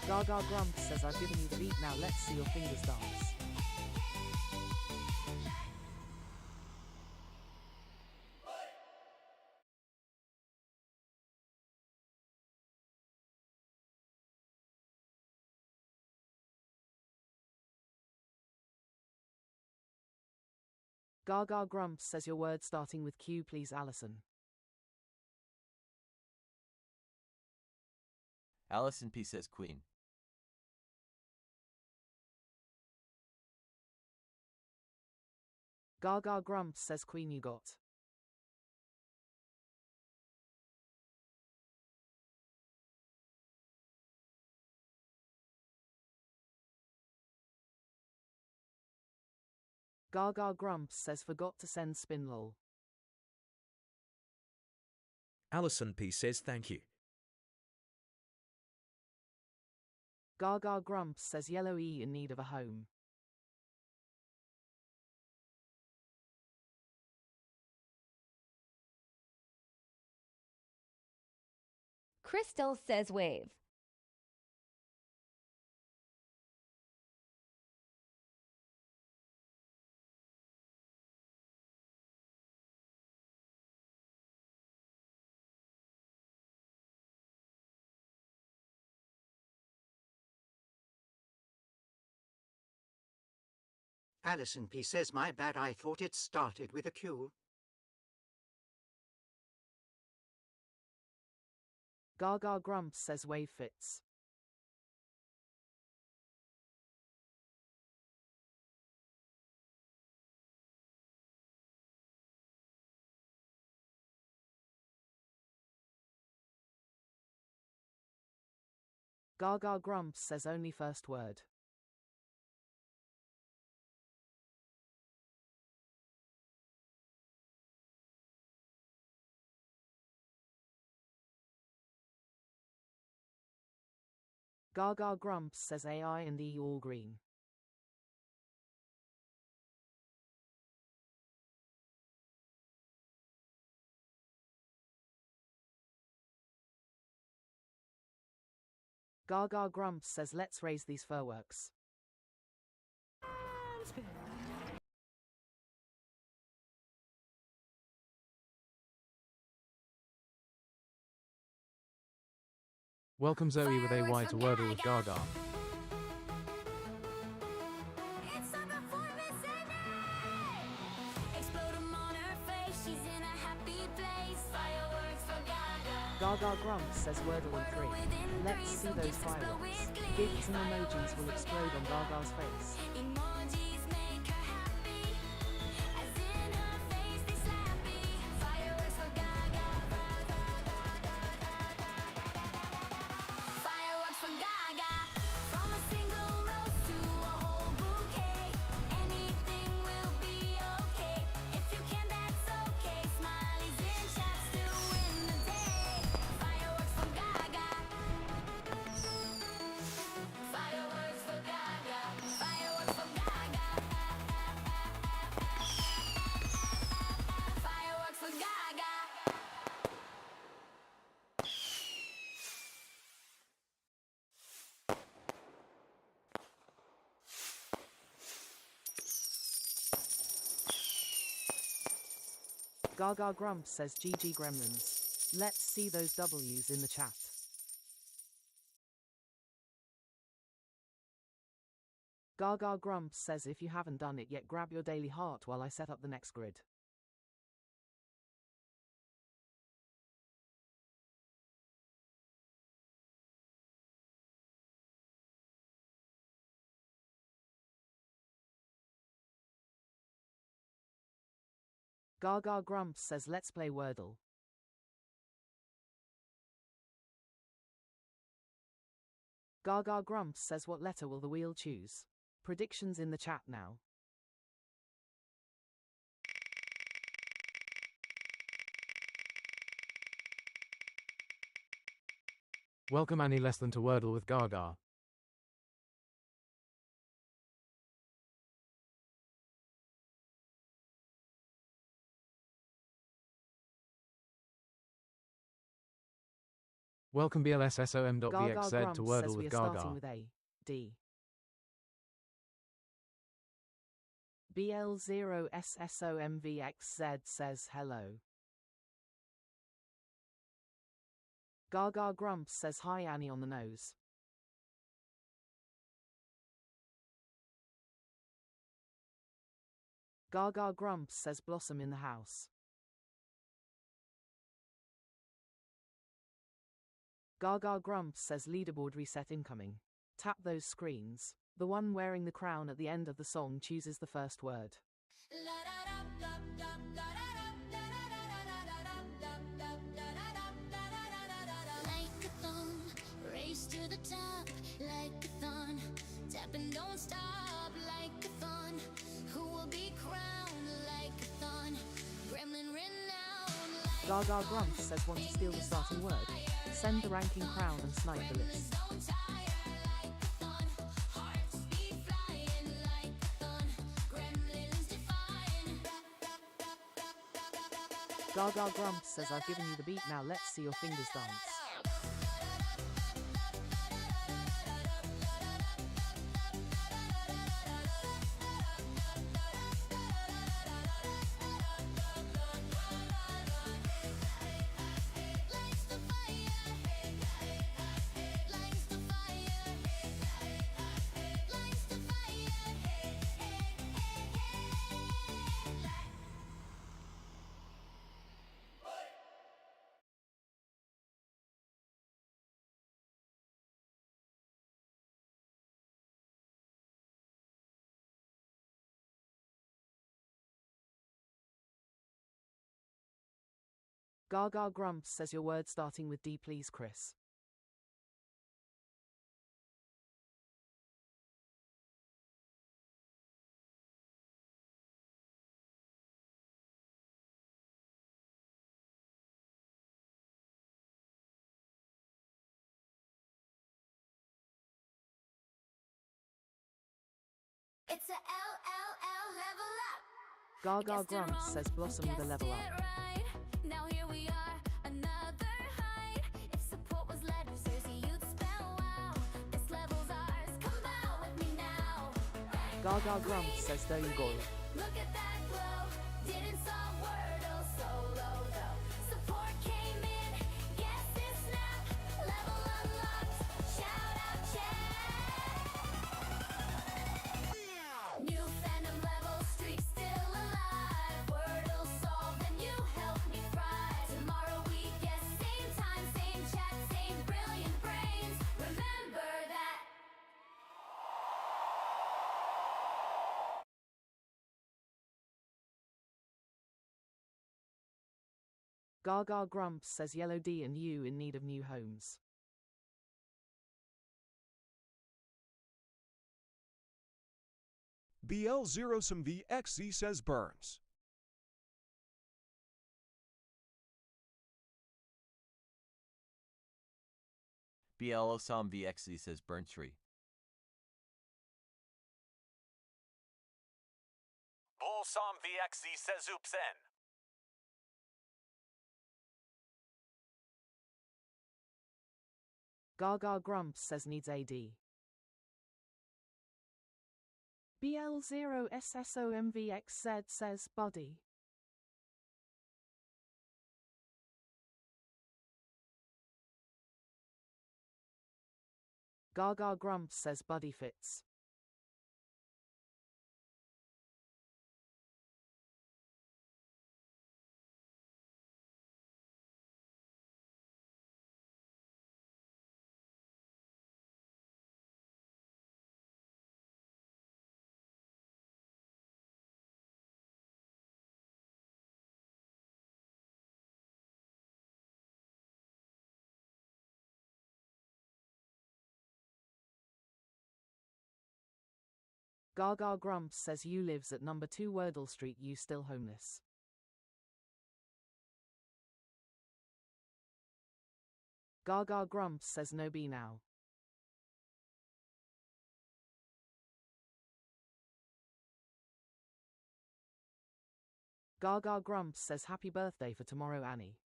Gaga grumps says I've given you the beat, now let's see your fingers dance. Gaga grumps says your word starting with Q please, Alison. Alison P says Queen. Gaga grumps says Queen you got. Gaga grumps says forgot to send spin lol. Alison P says thank you. Gaga grumps says yellow E in need of a home. Crystal says wave. Alison P says my bad, I thought it started with a Q. Gaga grumps says wave fits. Gaga grumps says only first word. Gaga grumps says AI and E all green. Gaga grumps says let's raise these fireworks. Welcome Zoe with AY to Wordle with Gaga. It's a performance and explode 'em on her face. She's in a happy place. Fireworks for Gaga. Gaga grumps, says Wordle in 3. Let's see those fireworks. Gifts and emojis will explode on Gaga's face. Emojis make her happy. As in her face they slappy. Fireworks for Gaga. Fireworks for Gaga. From a single rose to a whole bouquet. Anything will be okay. If you can, that's okay. Smileys in chat still win the day. Fireworks for Gaga. Fireworks for Gaga. Fireworks for Gaga. Fireworks for Gaga. Gaga grumps, says GG Gremlins. Let's see those W's in the chat. Gaga grumps says if you haven't done it yet, grab your daily heart while I set up the next grid. Gaga grumps says let's play Wordle. Gaga grumps says what letter will the wheel choose? Predictions in the chat now. Welcome Annie Less Than to Wordle with Gaga. Welcome BLSSOM.VXZ Gaga to grumps Wordle says we with are starting Gaga. with A, D. BL0SSOMVXZ says hello. Gaga grumps says hi Annie on the nose. Gaga grumps says Blossom in the house. Gaga grumps says leaderboard reset incoming. Tap those screens. The one wearing the crown at the end of the song chooses the first word. Like-a-thon, race to the top, like-a-thon, tap and don't stop, like-a-thon, who will be crowned, like-a-thon, gremlin renowned, Gaga grumps says want to steal the starting word. Send the ranking crown and snipe the list. Gaga grumps says I've given you the beat, now let's see your fingers dance. Gaga grumps says your word starting with D please Chris. It's a LLL level up. Gaga grumps says Blossom with a level up. Right. Now here we are, another height. If support was letters, you'd spell wow. This level's ours, come out with me now. Gaga grumps says there you go. Look at that glow. Didn't solve Wordle solo though. Support came in, yes it snapped. Level unlocked. Gaga grumps, says Yellow D and you in need of new homes. BL0 some VXZ says Burns. BLOSOM VXZ says Burntree. Bullsom VXZ says Oopsen. Gaga grumps, says needs AD. BL0SSOMVXZ says Buddy. Gaga grumps, says Buddy fits. Gaga grumps, says you lives at number 2 Wordle Street, you still homeless. Gaga grumps, says no be now. Gaga grumps, says happy birthday for tomorrow Annie.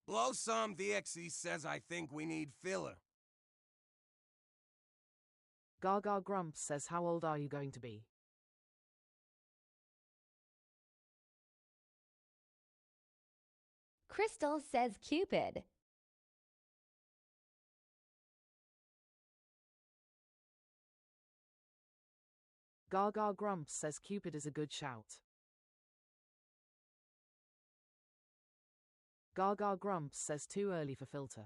Blowsome VXE says I think we need filler. Gaga grumps, says how old are you going to be? Crystal says Cupid. Gaga grumps, says Cupid is a good shout. Gaga grumps, says too early for filter.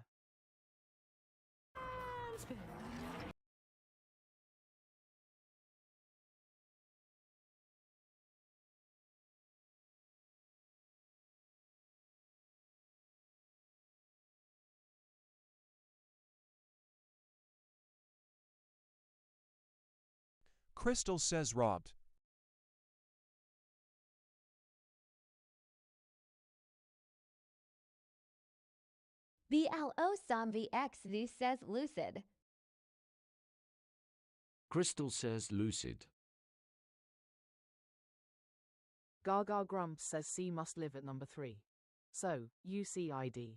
Crystal says robbed. BLOSOMVXZ says lucid. Crystal says lucid. Gaga grumps, says C must live at number 3. So, UCID.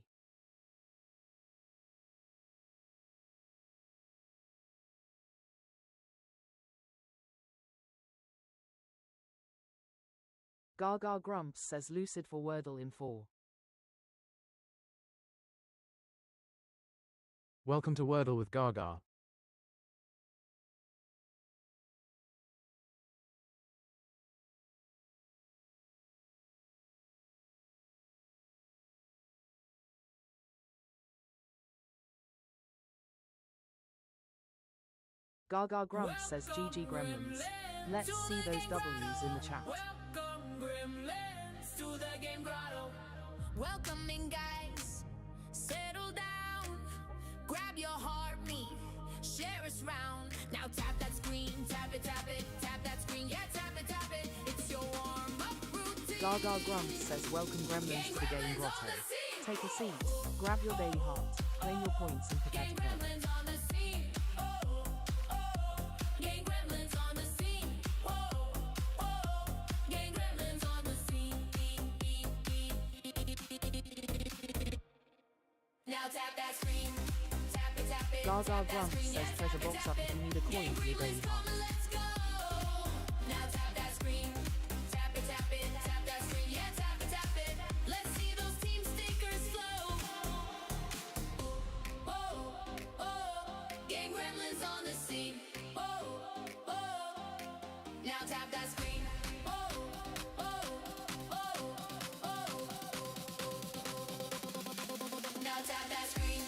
Gaga grumps, says lucid for Wordle in 4. Welcome to Wordle with Gaga. Gaga grumps, says GG Gremlins. Let's see those W's in the chat. Welcome gremlins to the game grotto. Welcome in guys, settle down. Grab your heartbeat, share us round. Now tap that screen, tap it, tap that screen. Yeah, tap it, it's your warm-up routine. Gaga grumps, says welcome Gremlins to the game grotto. Take a seat, grab your daily heart, claim your points and prepare to play. Gremlins on the scene. Gang gremlins on the scene. Gang gremlins on the scene. Now tap that screen. Tap it. Gaga grumps, says treasure box up if you need a coin for your daily heart. Let's go. Now tap that screen. Tap it. Tap that screen. Yeah, tap it. Let's see those team stickers flow. Gang gremlins on the scene. Now tap that screen. Now tap that screen.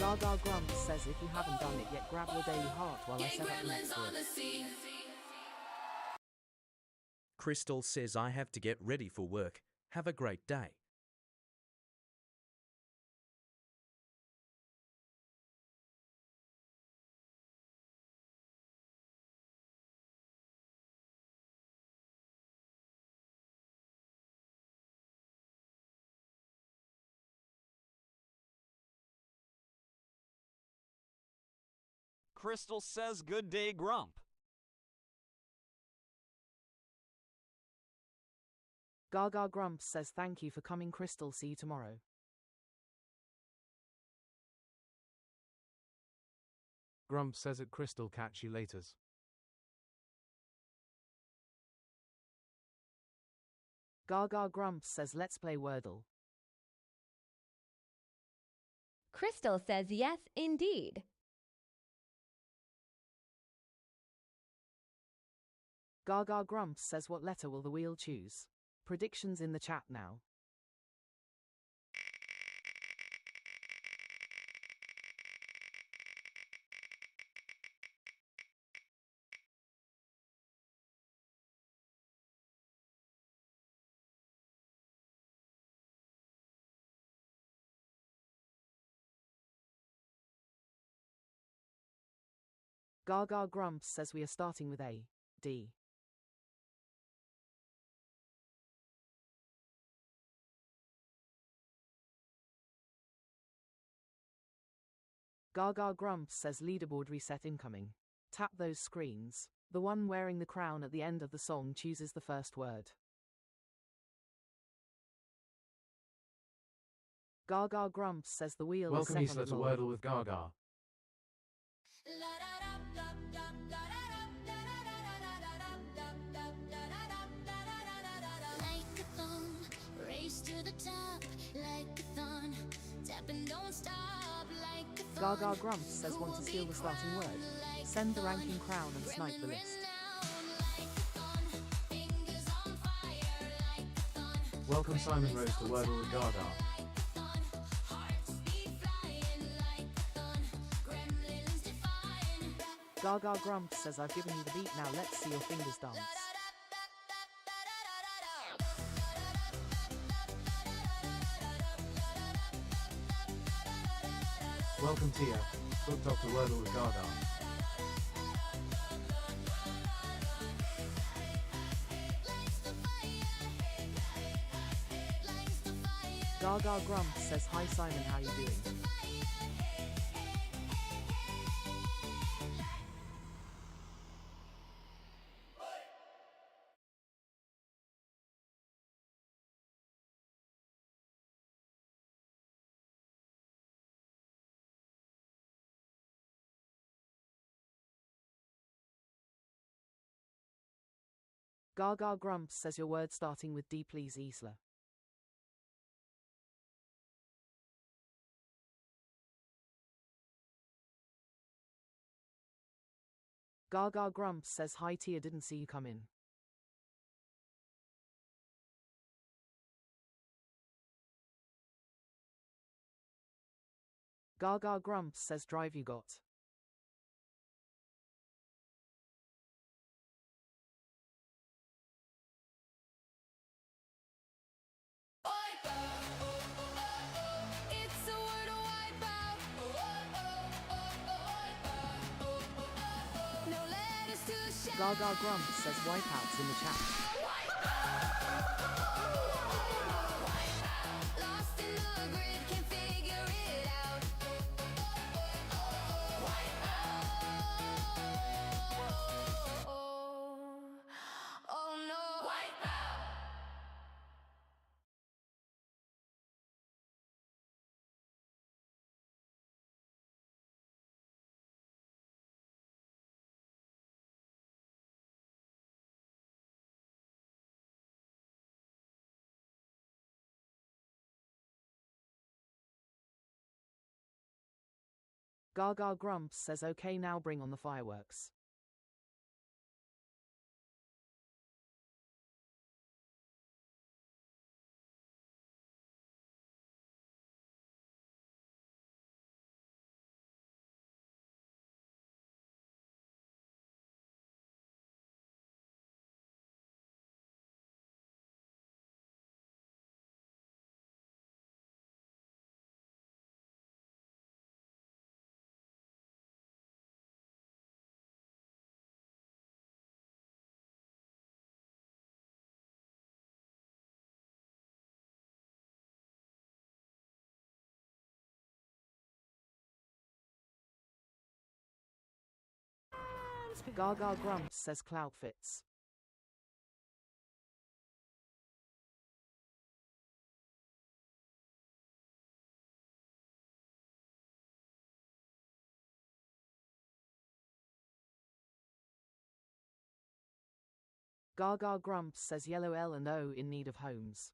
Gaga Grumps says if you haven't done it yet, grab your daily heart while I Gang set up the gremlins next on word. the scene. Crystal says I have to get ready for work. Have a great day. Crystal says good day, Grump. Gaga Grumps says thank you for coming, Crystal. See you tomorrow. Grump says it, Crystal. Catch you laters. Gaga Grumps says let's play Wordle. Crystal says yes, indeed. Gaga Grumps says what letter will the wheel choose? Predictions in the chat now. Gaga Grumps says we are starting with A, D. Gaga Grumps says leaderboard reset incoming. Tap those screens. The one wearing the crown at the end of the song chooses the first word. Gaga Grumps says the wheel Welcome is set Isla on to roll. Wordle with Gaga. Like a thumb, race to the top. Like a thumb, tap and don't stop. Like a thumb, Gaga Grumps says want to steal the starting word. Send the ranking crown and snipe the list. Welcome Simon Rose to Wordle with Gaga. Gaga Grumps says I've given you the beat, now let's see your fingers dance. Welcome Tia. Booked off to Wordle with Gaga. Gaga Grumps says hi Simon, how you doing? Gaga Grumps says your word starting with D, please, Isla. Gaga Grumps says hi Tia, didn't see you come in. Gaga Grumps says drive you got. It's a Wordle wipeout. No letters to shout. Gaga Grumps says wipeouts in the chat. Lost in the grid, can't figure it out. Oh no. Gaga Grumps says okay, now bring on the fireworks. Gaga grumps, says Cloudfits. Gaga grumps, says Yellow L and O in need of homes.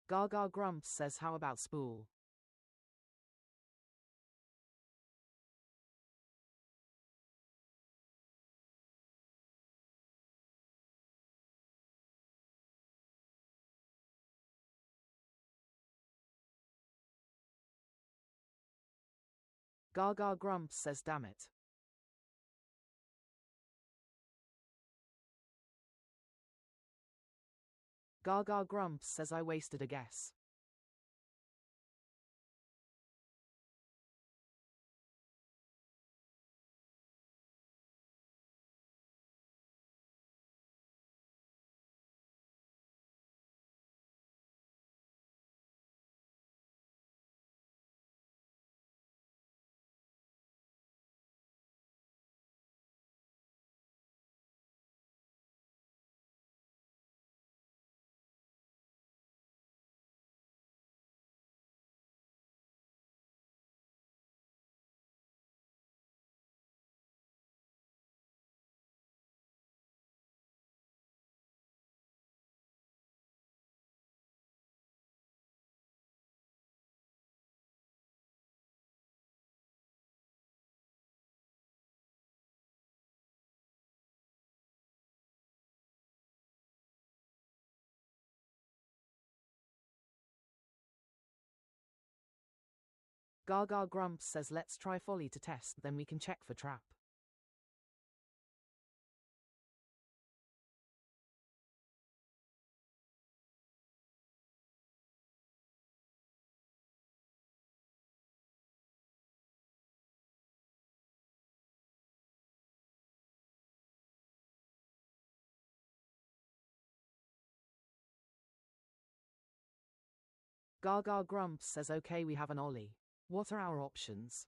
Gaga grumps, says how about spool? Gaga grumps, says damn it. Gaga grumps, says I wasted a guess. Gaga grumps, says let's try folly to test, then we can check for trap. Gaga grumps, says okay, we have an ollie. What are our options?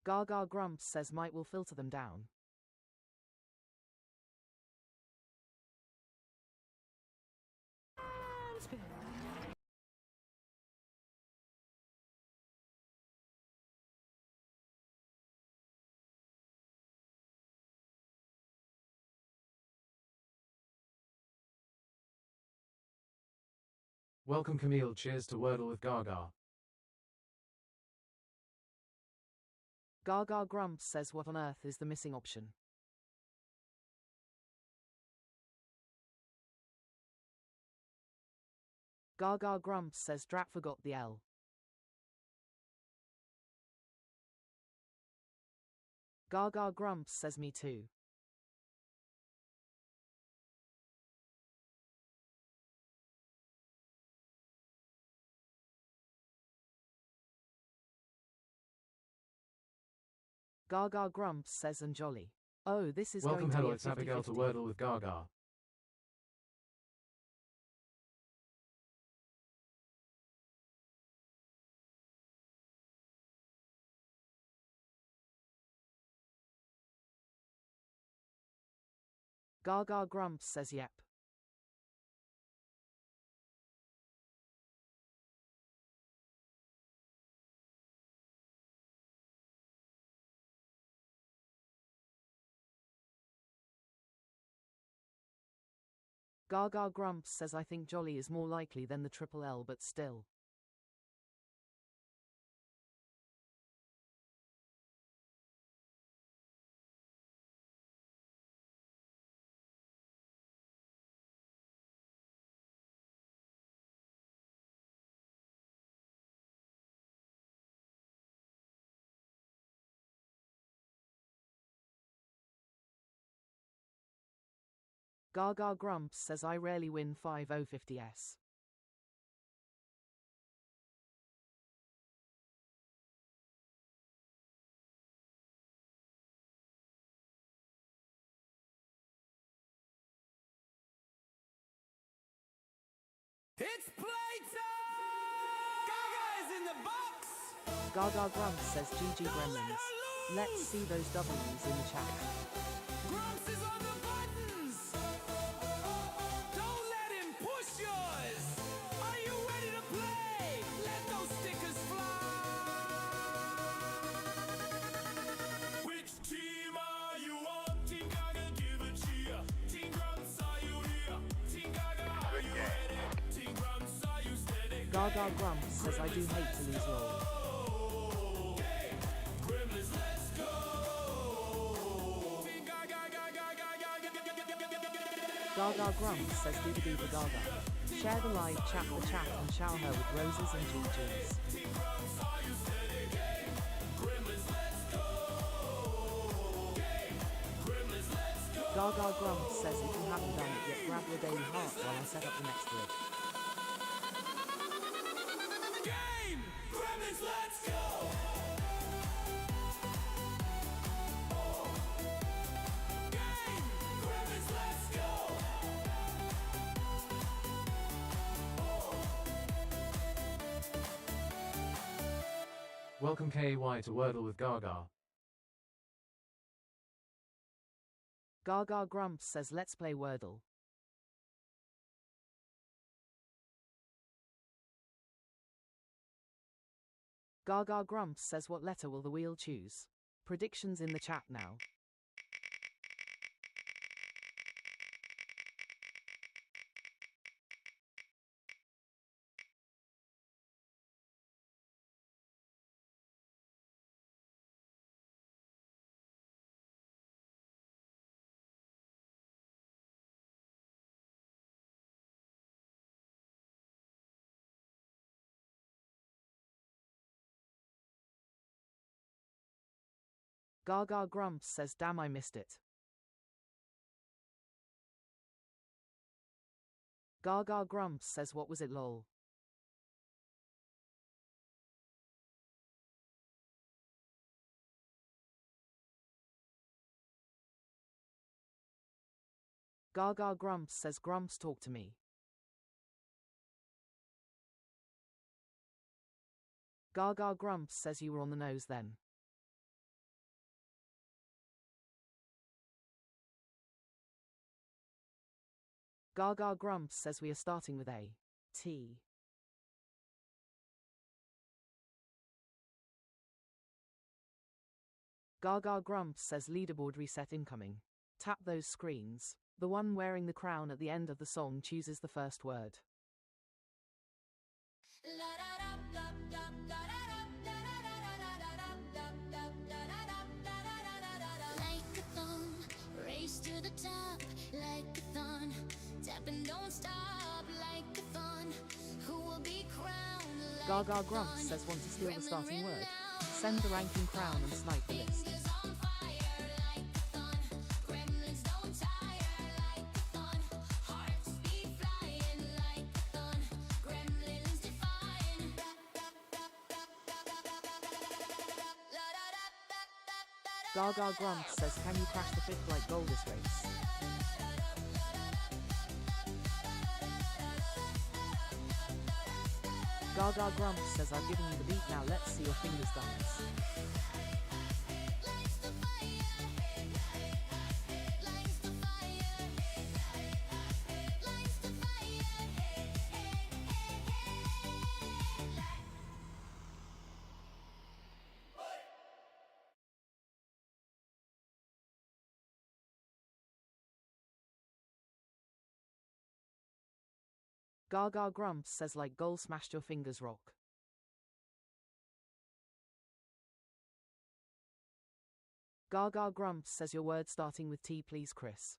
Gaga grumps, says might will filter them down. Welcome Camille, cheers to Wordle with Gaga. Gaga grumps, says what on earth is the missing option? Gaga grumps says Drat forgot the L. Gaga grumps says me too. Gaga grumps says and jolly. Oh, this is Welcome, going to hello, be a it's Abigail to 50-50. Wordle with Gaga. Gaga grumps says yep. Gaga grumps says I think jolly is more likely than the triple L, but still. Gaga grumps says I rarely win 5050s. It's playtime! Gaga is in the box! Gaga grumps says GG gremlins. Let's see those W's in the chat. Grumps is on the buttons! Don't let him push yours! Are you ready to play? Let those stickers fly! Which team are you on? Team Gaga, give a cheer. Team Grumps, are you here? Team Gaga, are you ready? Team Grumps, are you steady? Gaga grumps says I do hate to lose roll. Gremlins, let's go! Gaga grumps says doo for Gaga. Share the live chat the chat and shower her with roses and GGs. Gaga grumps says if you haven't done it yet, grab your daily heart while I set up the next grid. Game! Gremlins, let's go! Game! Gremlins, let's go! Welcome KAY to Wordle with Gaga. Gaga grumps says let's play Wordle. Gaga grumps says what letter will the wheel choose? Predictions in the chat now. Gaga grumps says damn I missed it. Gaga grumps says what was it lol. Gaga grumps says grumps talk to me. Gaga grumps says you were on the nose then. Gaga grumps says we are starting with A. T. Gaga grumps says leaderboard reset incoming. Tap those screens. The one wearing the crown at the end of the song chooses the first word. Like a thong, race to the top, like a thon. Tap and don't stop, like a thon. Who Gaga Grumps says want to steal the starting word. Send the ranking crown and snipe the list. Gaga Grumps says can you crash the fifth like Goldust race? Gaga Grumps says I've given you the beat, now let's see your fingers dance. Gaga Grumps says like goal smashed your fingers rock. Gaga Grumps says your word starting with T please Chris.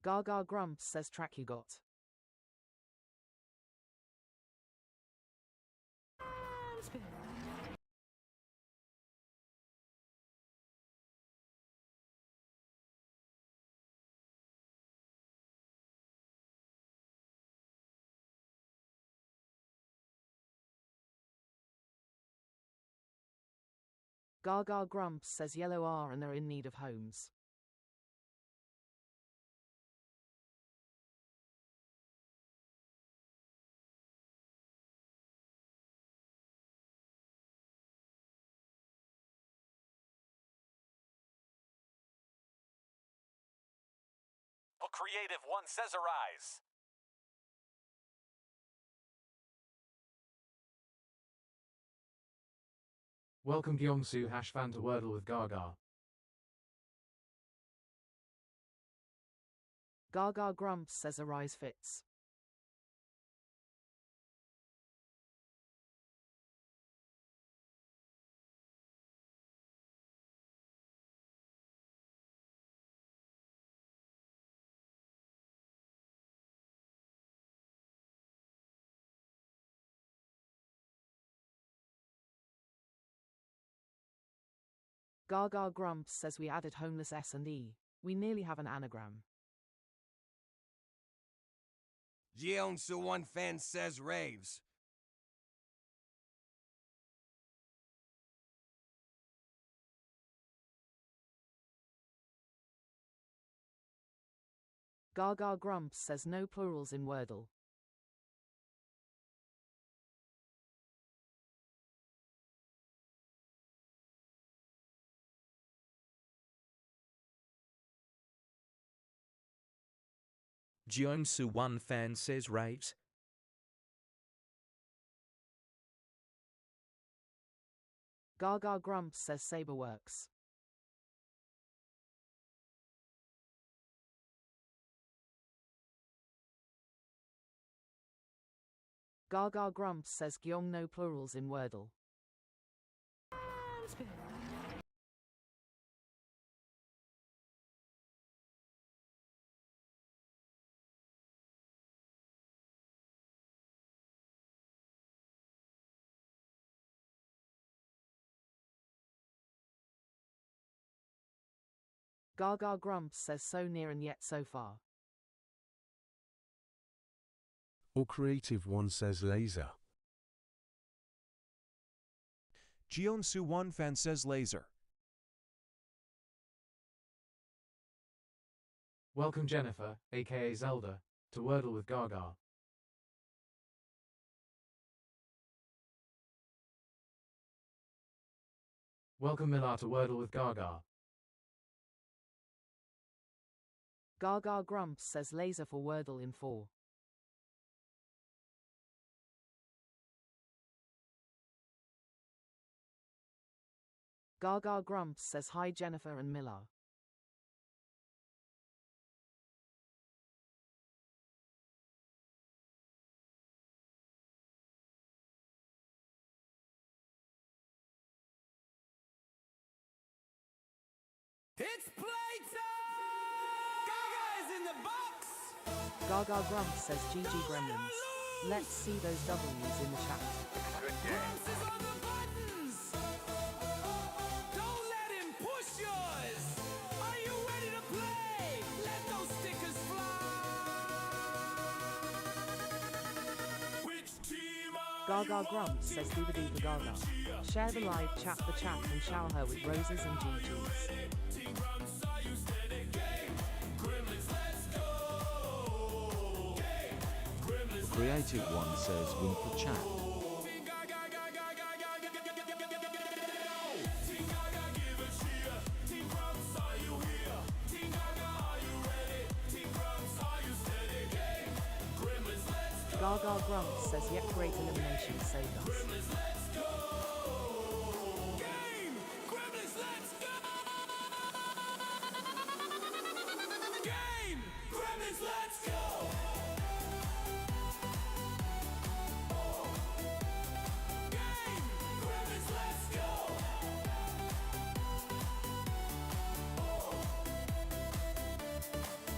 Gaga Grumps says track you got. Gaga Grumps says yellow are and they're in need of homes. Creative one says arise. Welcome Gyeongsu #fan to Wordle with Gaga. Gaga Grumps says arise fits. Gaga Grumps says we added homeless S&E. We nearly have an anagram. Jeongsu one fan says raves. Gaga Grumps says no plurals in Wordle. Jeongsu one fan says raves. Gaga Grumps says saber works. Gaga Grumps says Gyeong no plurals in Wordle. Gaga Grumps says so near and yet so far. Or creative one says laser. Jeongsu one fan says laser. Welcome Jennifer, aka Zelda, to Wordle with Gaga. Welcome Mila to Wordle with Gaga. Gaga Grumps says laser for Wordle in 4. Gaga Grumps says hi Jennifer and Mila. It's playtime! Gaga is in the box! Gaga Grumps says GG Gremlins. Let's see those W's in the chat. Good Grumps is on the buttons! Don't let him push yours! Are you ready to play? Let those stickers fly! Which team are Gaga Grumps says Dooba Dooba Gaga. Share the live chat and shower her with roses and GGs. Team Grumps, are you steady? Game! Gremlins, let's go! Game! Gremlins, Creative One says win for chat. Team Gaga, Team Gaga, give a cheer. Team Grumps, are you here? Team Gaga, are you ready? Team Grumps, are you steady? Game! Gremlins, let's go! Gaga Grumps says yet great elimination saved us. Gremlins, let's go! Game! Gremlins, let's go! Game! Gremlins, let's go! Game! Gremlins, let's go!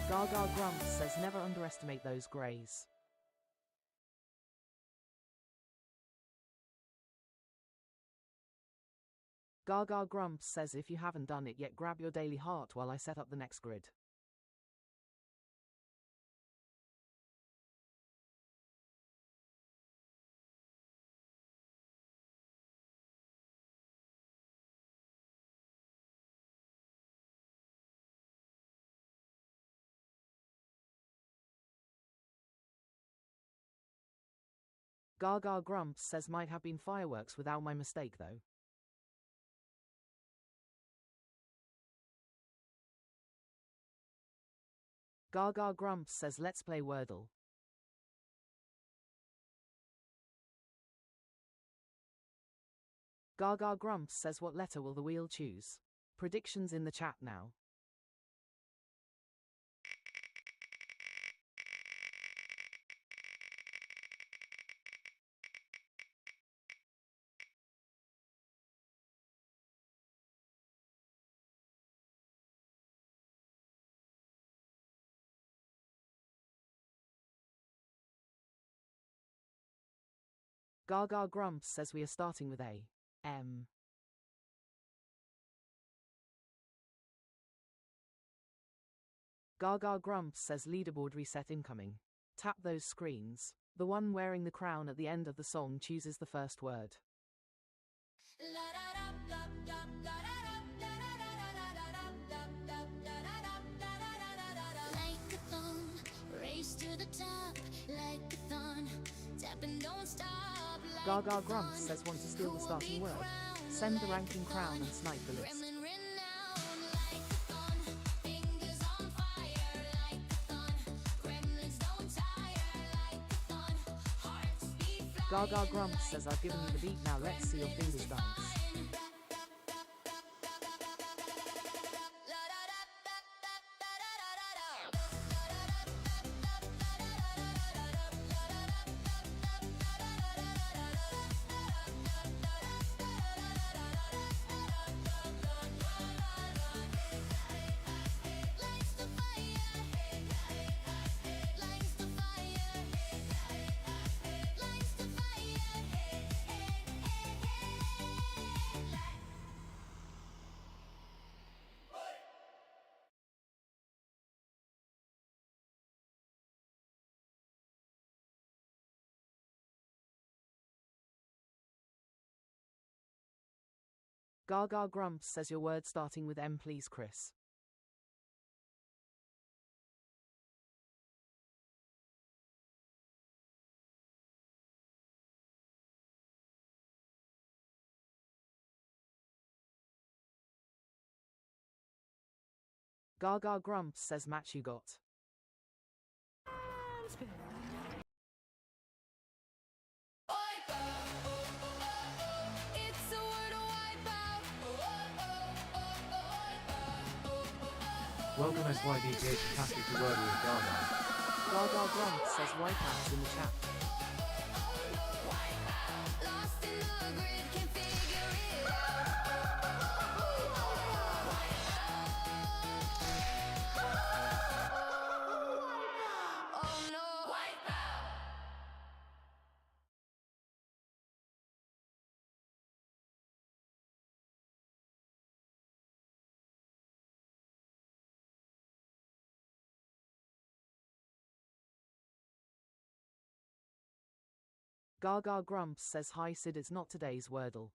Gaga Grumps says never underestimate those greys. Gaga Grumps says if you haven't done it yet, grab your daily heart while I set up the next grid. Gaga Grumps says might have been fireworks without my mistake though. Gaga Grumps says let's play Wordle. Gaga Grumps says what letter will the wheel choose? Predictions in the chat now. Gaga Grumps says we are starting with A. M. Gaga Grumps says leaderboard reset incoming. Tap those screens. The one wearing the crown at the end of the song chooses the first word. Like a thong, race to the top. Like a thong, tap and don't stop. Gaga Grumps says want to steal the starting word. Send the ranking crown and snipe the list. Gaga Grumps says I've given you the beat, now let's see your fingers dance. Gaga Grumps says your word starting with M please Chris. Gaga Grumps says match you got. Welcome SYDGH Taffy to Wordle with Gaga. Gaga Grumps says wipeouts in the chat. Gaga Grumps says hi Sid, it's not today's Wordle.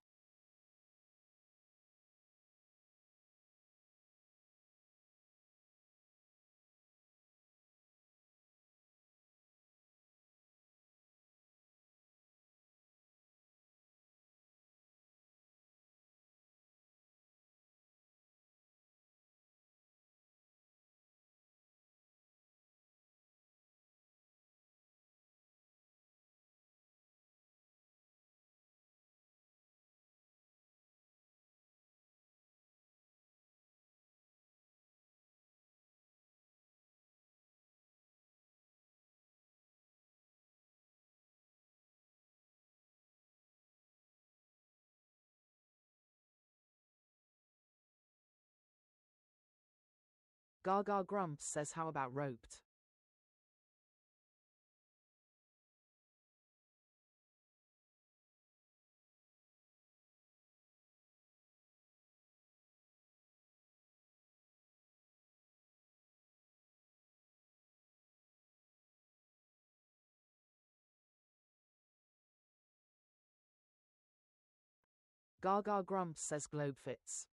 Gaga Grumps says how about roped? Gaga Grumps says globe fits.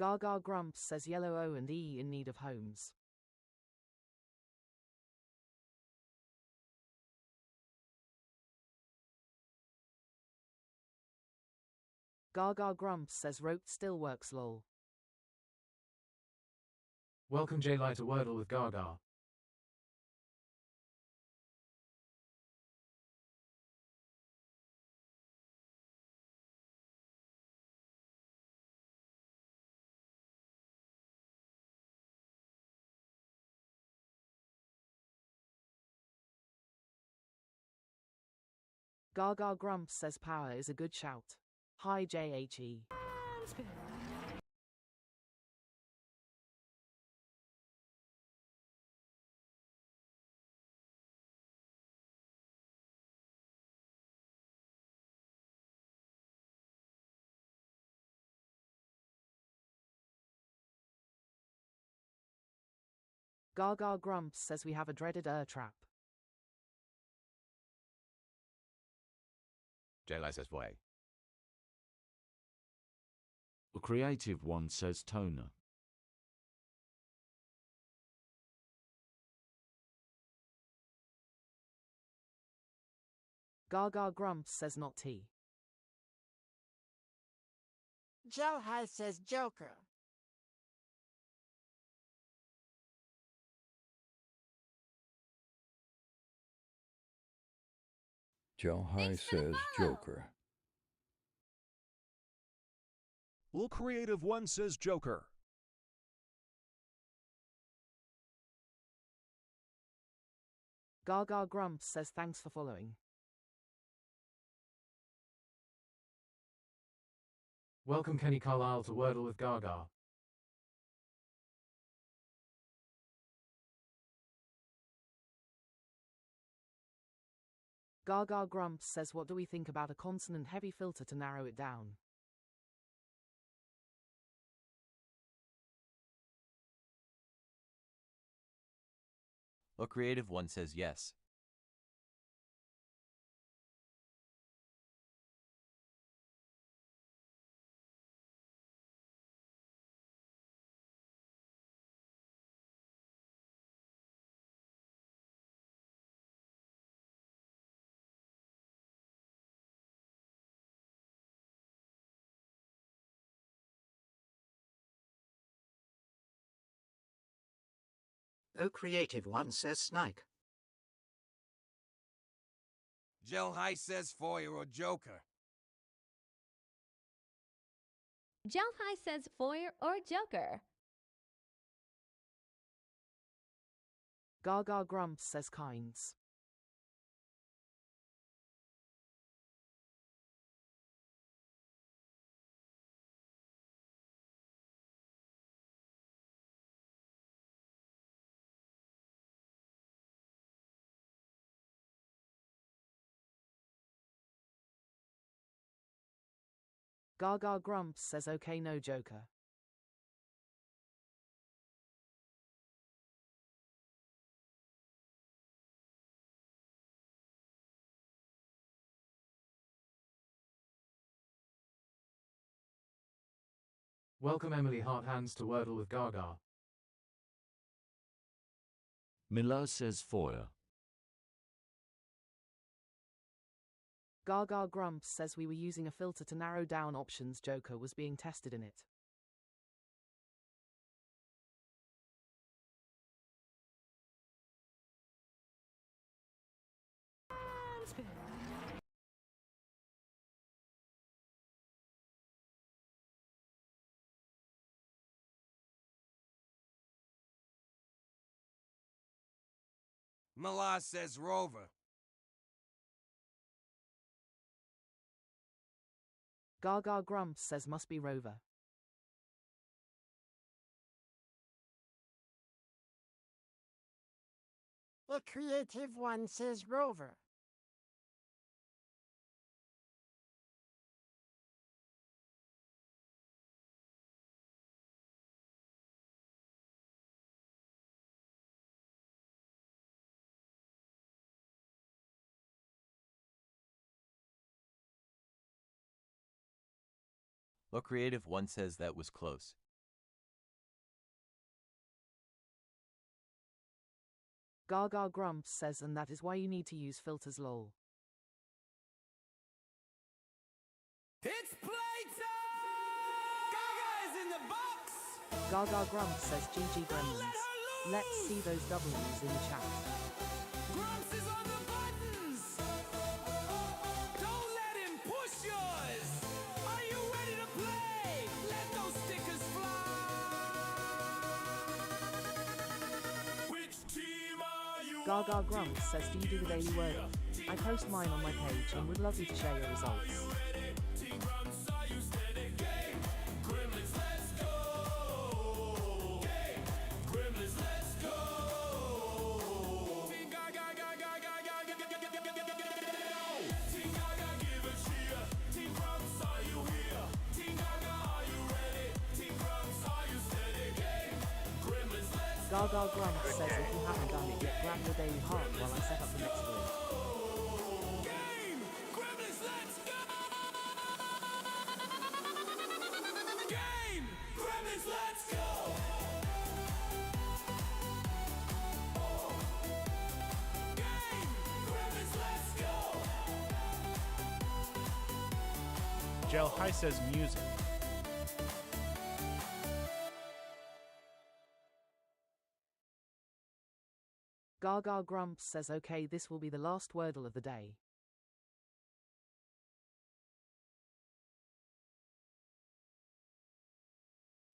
Gaga Grumps says yellow O and E in need of homes. Gaga Grumps says roped still works lol. Welcome J-Light to Wordle with Gaga. Gaga Grumps says power is a good shout. Hi JHE. Gaga Grumps says we have a dreaded trap. J-Light says voy. The creative one says toner. Gaga Grumps says not tea. Joe High says Joker. Joe High says Joker. Little Creative One says Joker. Gaga Grumps says thanks for following. Welcome Kenny Carlisle to Wordle with Gaga. Gaga Grumps says what do we think about a consonant-heavy filter to narrow it down? A creative one says yes. O Creative One says snike. Joe High says foyer or Joker. Joe High says foyer or Joker. Gaga Grumps says kinds. Gaga grumps says okay no Joker. Welcome Emily Hart Hands to Wordle with Gaga. Miller says foyer. Gaga grumps says we were using a filter to narrow down options. Joker was being tested in it. Mala says rover. Gaga grumps says must be rover. A creative one says rover. A creative one says that was close. Gaga grumps says and that is why you need to use filters lol. It's playtime! Gaga is in the box! Gaga grumps says GG gremlins. Let's see those W's in the chat. Grumps is on the buttons! Don't let him push yours! Are you ready to play? Let those stickers fly! Which team are you? Gaga grumps says do you do the daily Wordle? I post mine on my page and would love you to share your results. Team Grumps, are you steady? Game! Gremlins, let's go! Game! Gremlins, let's go! Team Gaga, Team Gaga, give a cheer! Team Grumps, are you here? Team Gaga, are you ready? Team Grumps, are you steady? Game! Gremlins, let's go! Gaga grumps says if you haven't done it yet, grab your daily heart while I set up the next grid. Game! Gremlins, let's go! Game! Gremlins, let's go! Game! Gremlins, let's go! Gel High says music. Gaga grumps says okay this will be the last Wordle of the day.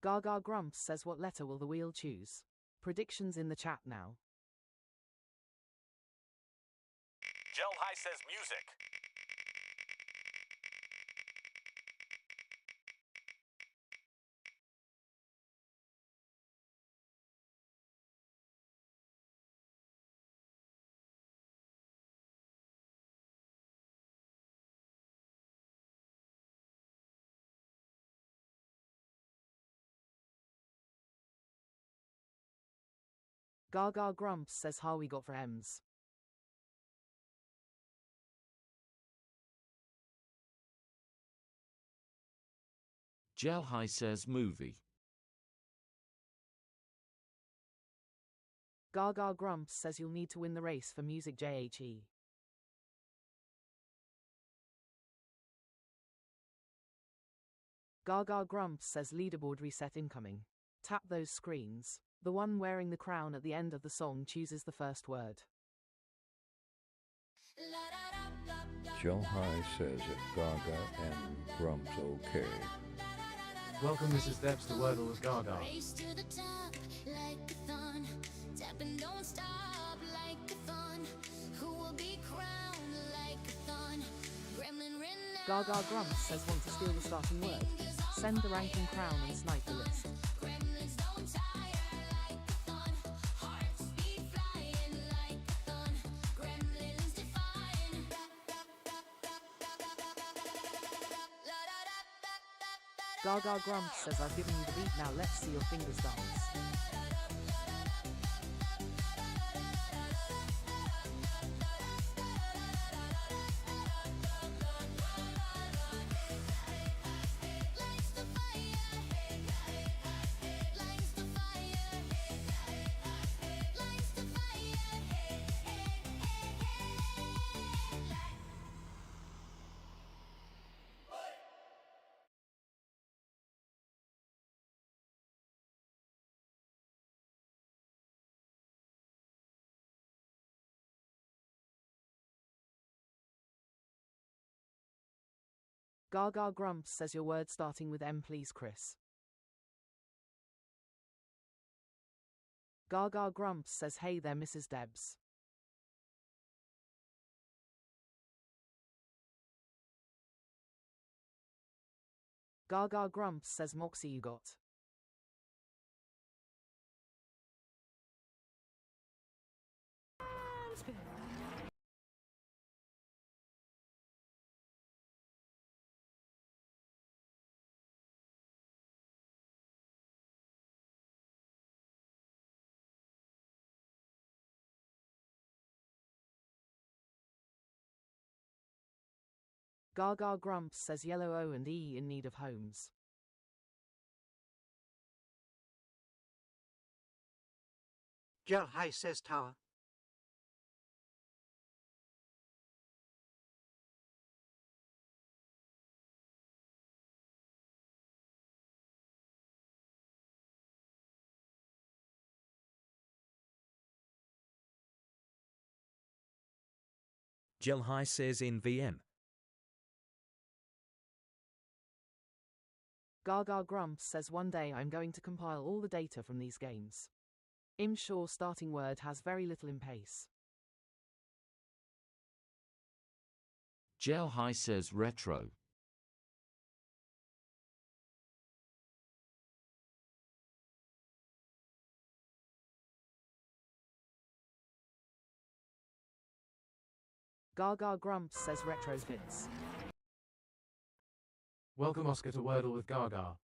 Gaga grumps says what letter will the wheel choose? Predictions in the chat now. Gel High says music. Gaga grumps says how we got for M's. Gel High says movie. Gaga grumps says you'll need to win the race for music JHE. Gaga grumps says leaderboard reset incoming. Tap those screens. The one wearing the crown at the end of the song chooses the first word. Joe High says if Gaga and Grumps okay. Welcome Mrs. Debs to Wordle with Gaga. Race to the top like a thorn. Tap and don't stop like a thorn. Who will be crowned like a thorn? Gremlin renowned. Gaga grumps says want to steal the starting word. Send the ranking crown and snipe the list. Gremlins don't tire like a thorn. Hearts beat flying like a thorn. Gremlins defying. Gaga Grumps says I've given you the beat, now let's see your fingers dance. Gaga Grumps says your word starting with M, please, Chris. Gaga Grumps says hey there, Mrs. Debs. Gaga Grumps says Moxie you got. Gaga Grumps says yellow O and E in need of homes. Gel High says tower. Gel High says in VM. Gaga Grumps says one day I'm going to compile all the data from these games. I'm sure starting word has very little in pace. Gel High says retro. Gaga Grumps says retrofits. Welcome Oscar to Wordle with Gaga.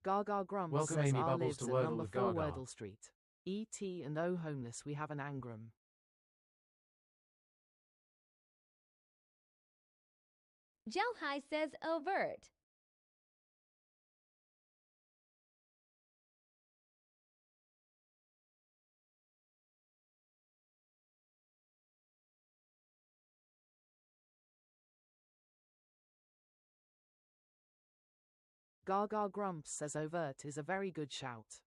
Gaga Grumps Welcome says Amy R Bubbles lives to at Wordle number with 4 Gaga. Wordle Street. E.T. and O homeless we have an Angram. Gel High says overt. Gaga Grumps says overt is a very good shout.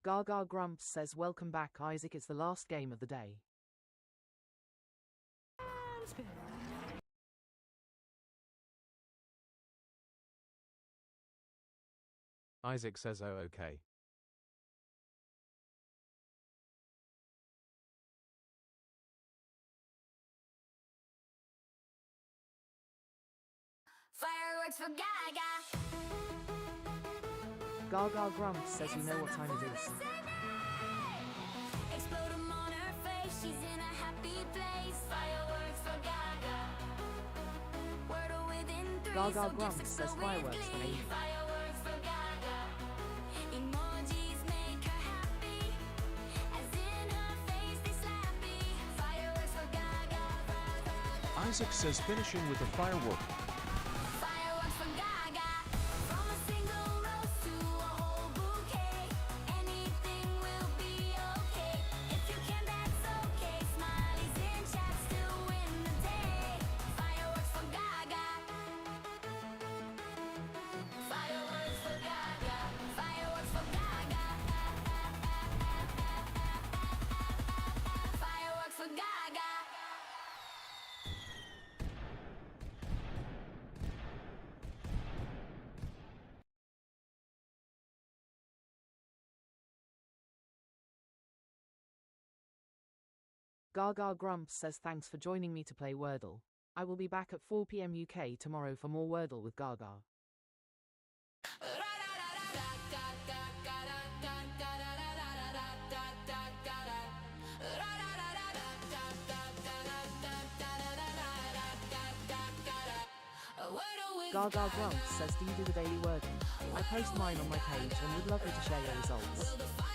Gaga Grumps says welcome back Isaac, it's the last game of the day. Isaac says oh okay. Fireworks for Gaga. Gaga Grumps says you know what time it is. Explode 'em on her face, she's in a happy place. Fireworks for Gaga. Wordle within 3, Gaga so Grumps gifts says explode with fireworks for glee. Amy. Fireworks for Gaga. Emojis make her happy, as in her face they slappy. Fireworks for Gaga. Isaac says finishing with a firework. Fireworks for Gaga. From a single rose to a whole bouquet, anything will be okay. If you can, that's okay. Smileys in chat still win the day. Fireworks for Gaga. Fireworks for Gaga. Fireworks for Gaga. Gaga Grumps says thanks for joining me to play Wordle. I will be back at 4 p.m. UK tomorrow for more Wordle with Gaga. Gaga Grumps says, do you do the daily Wordle? I post mine on my page and would love you to share your results.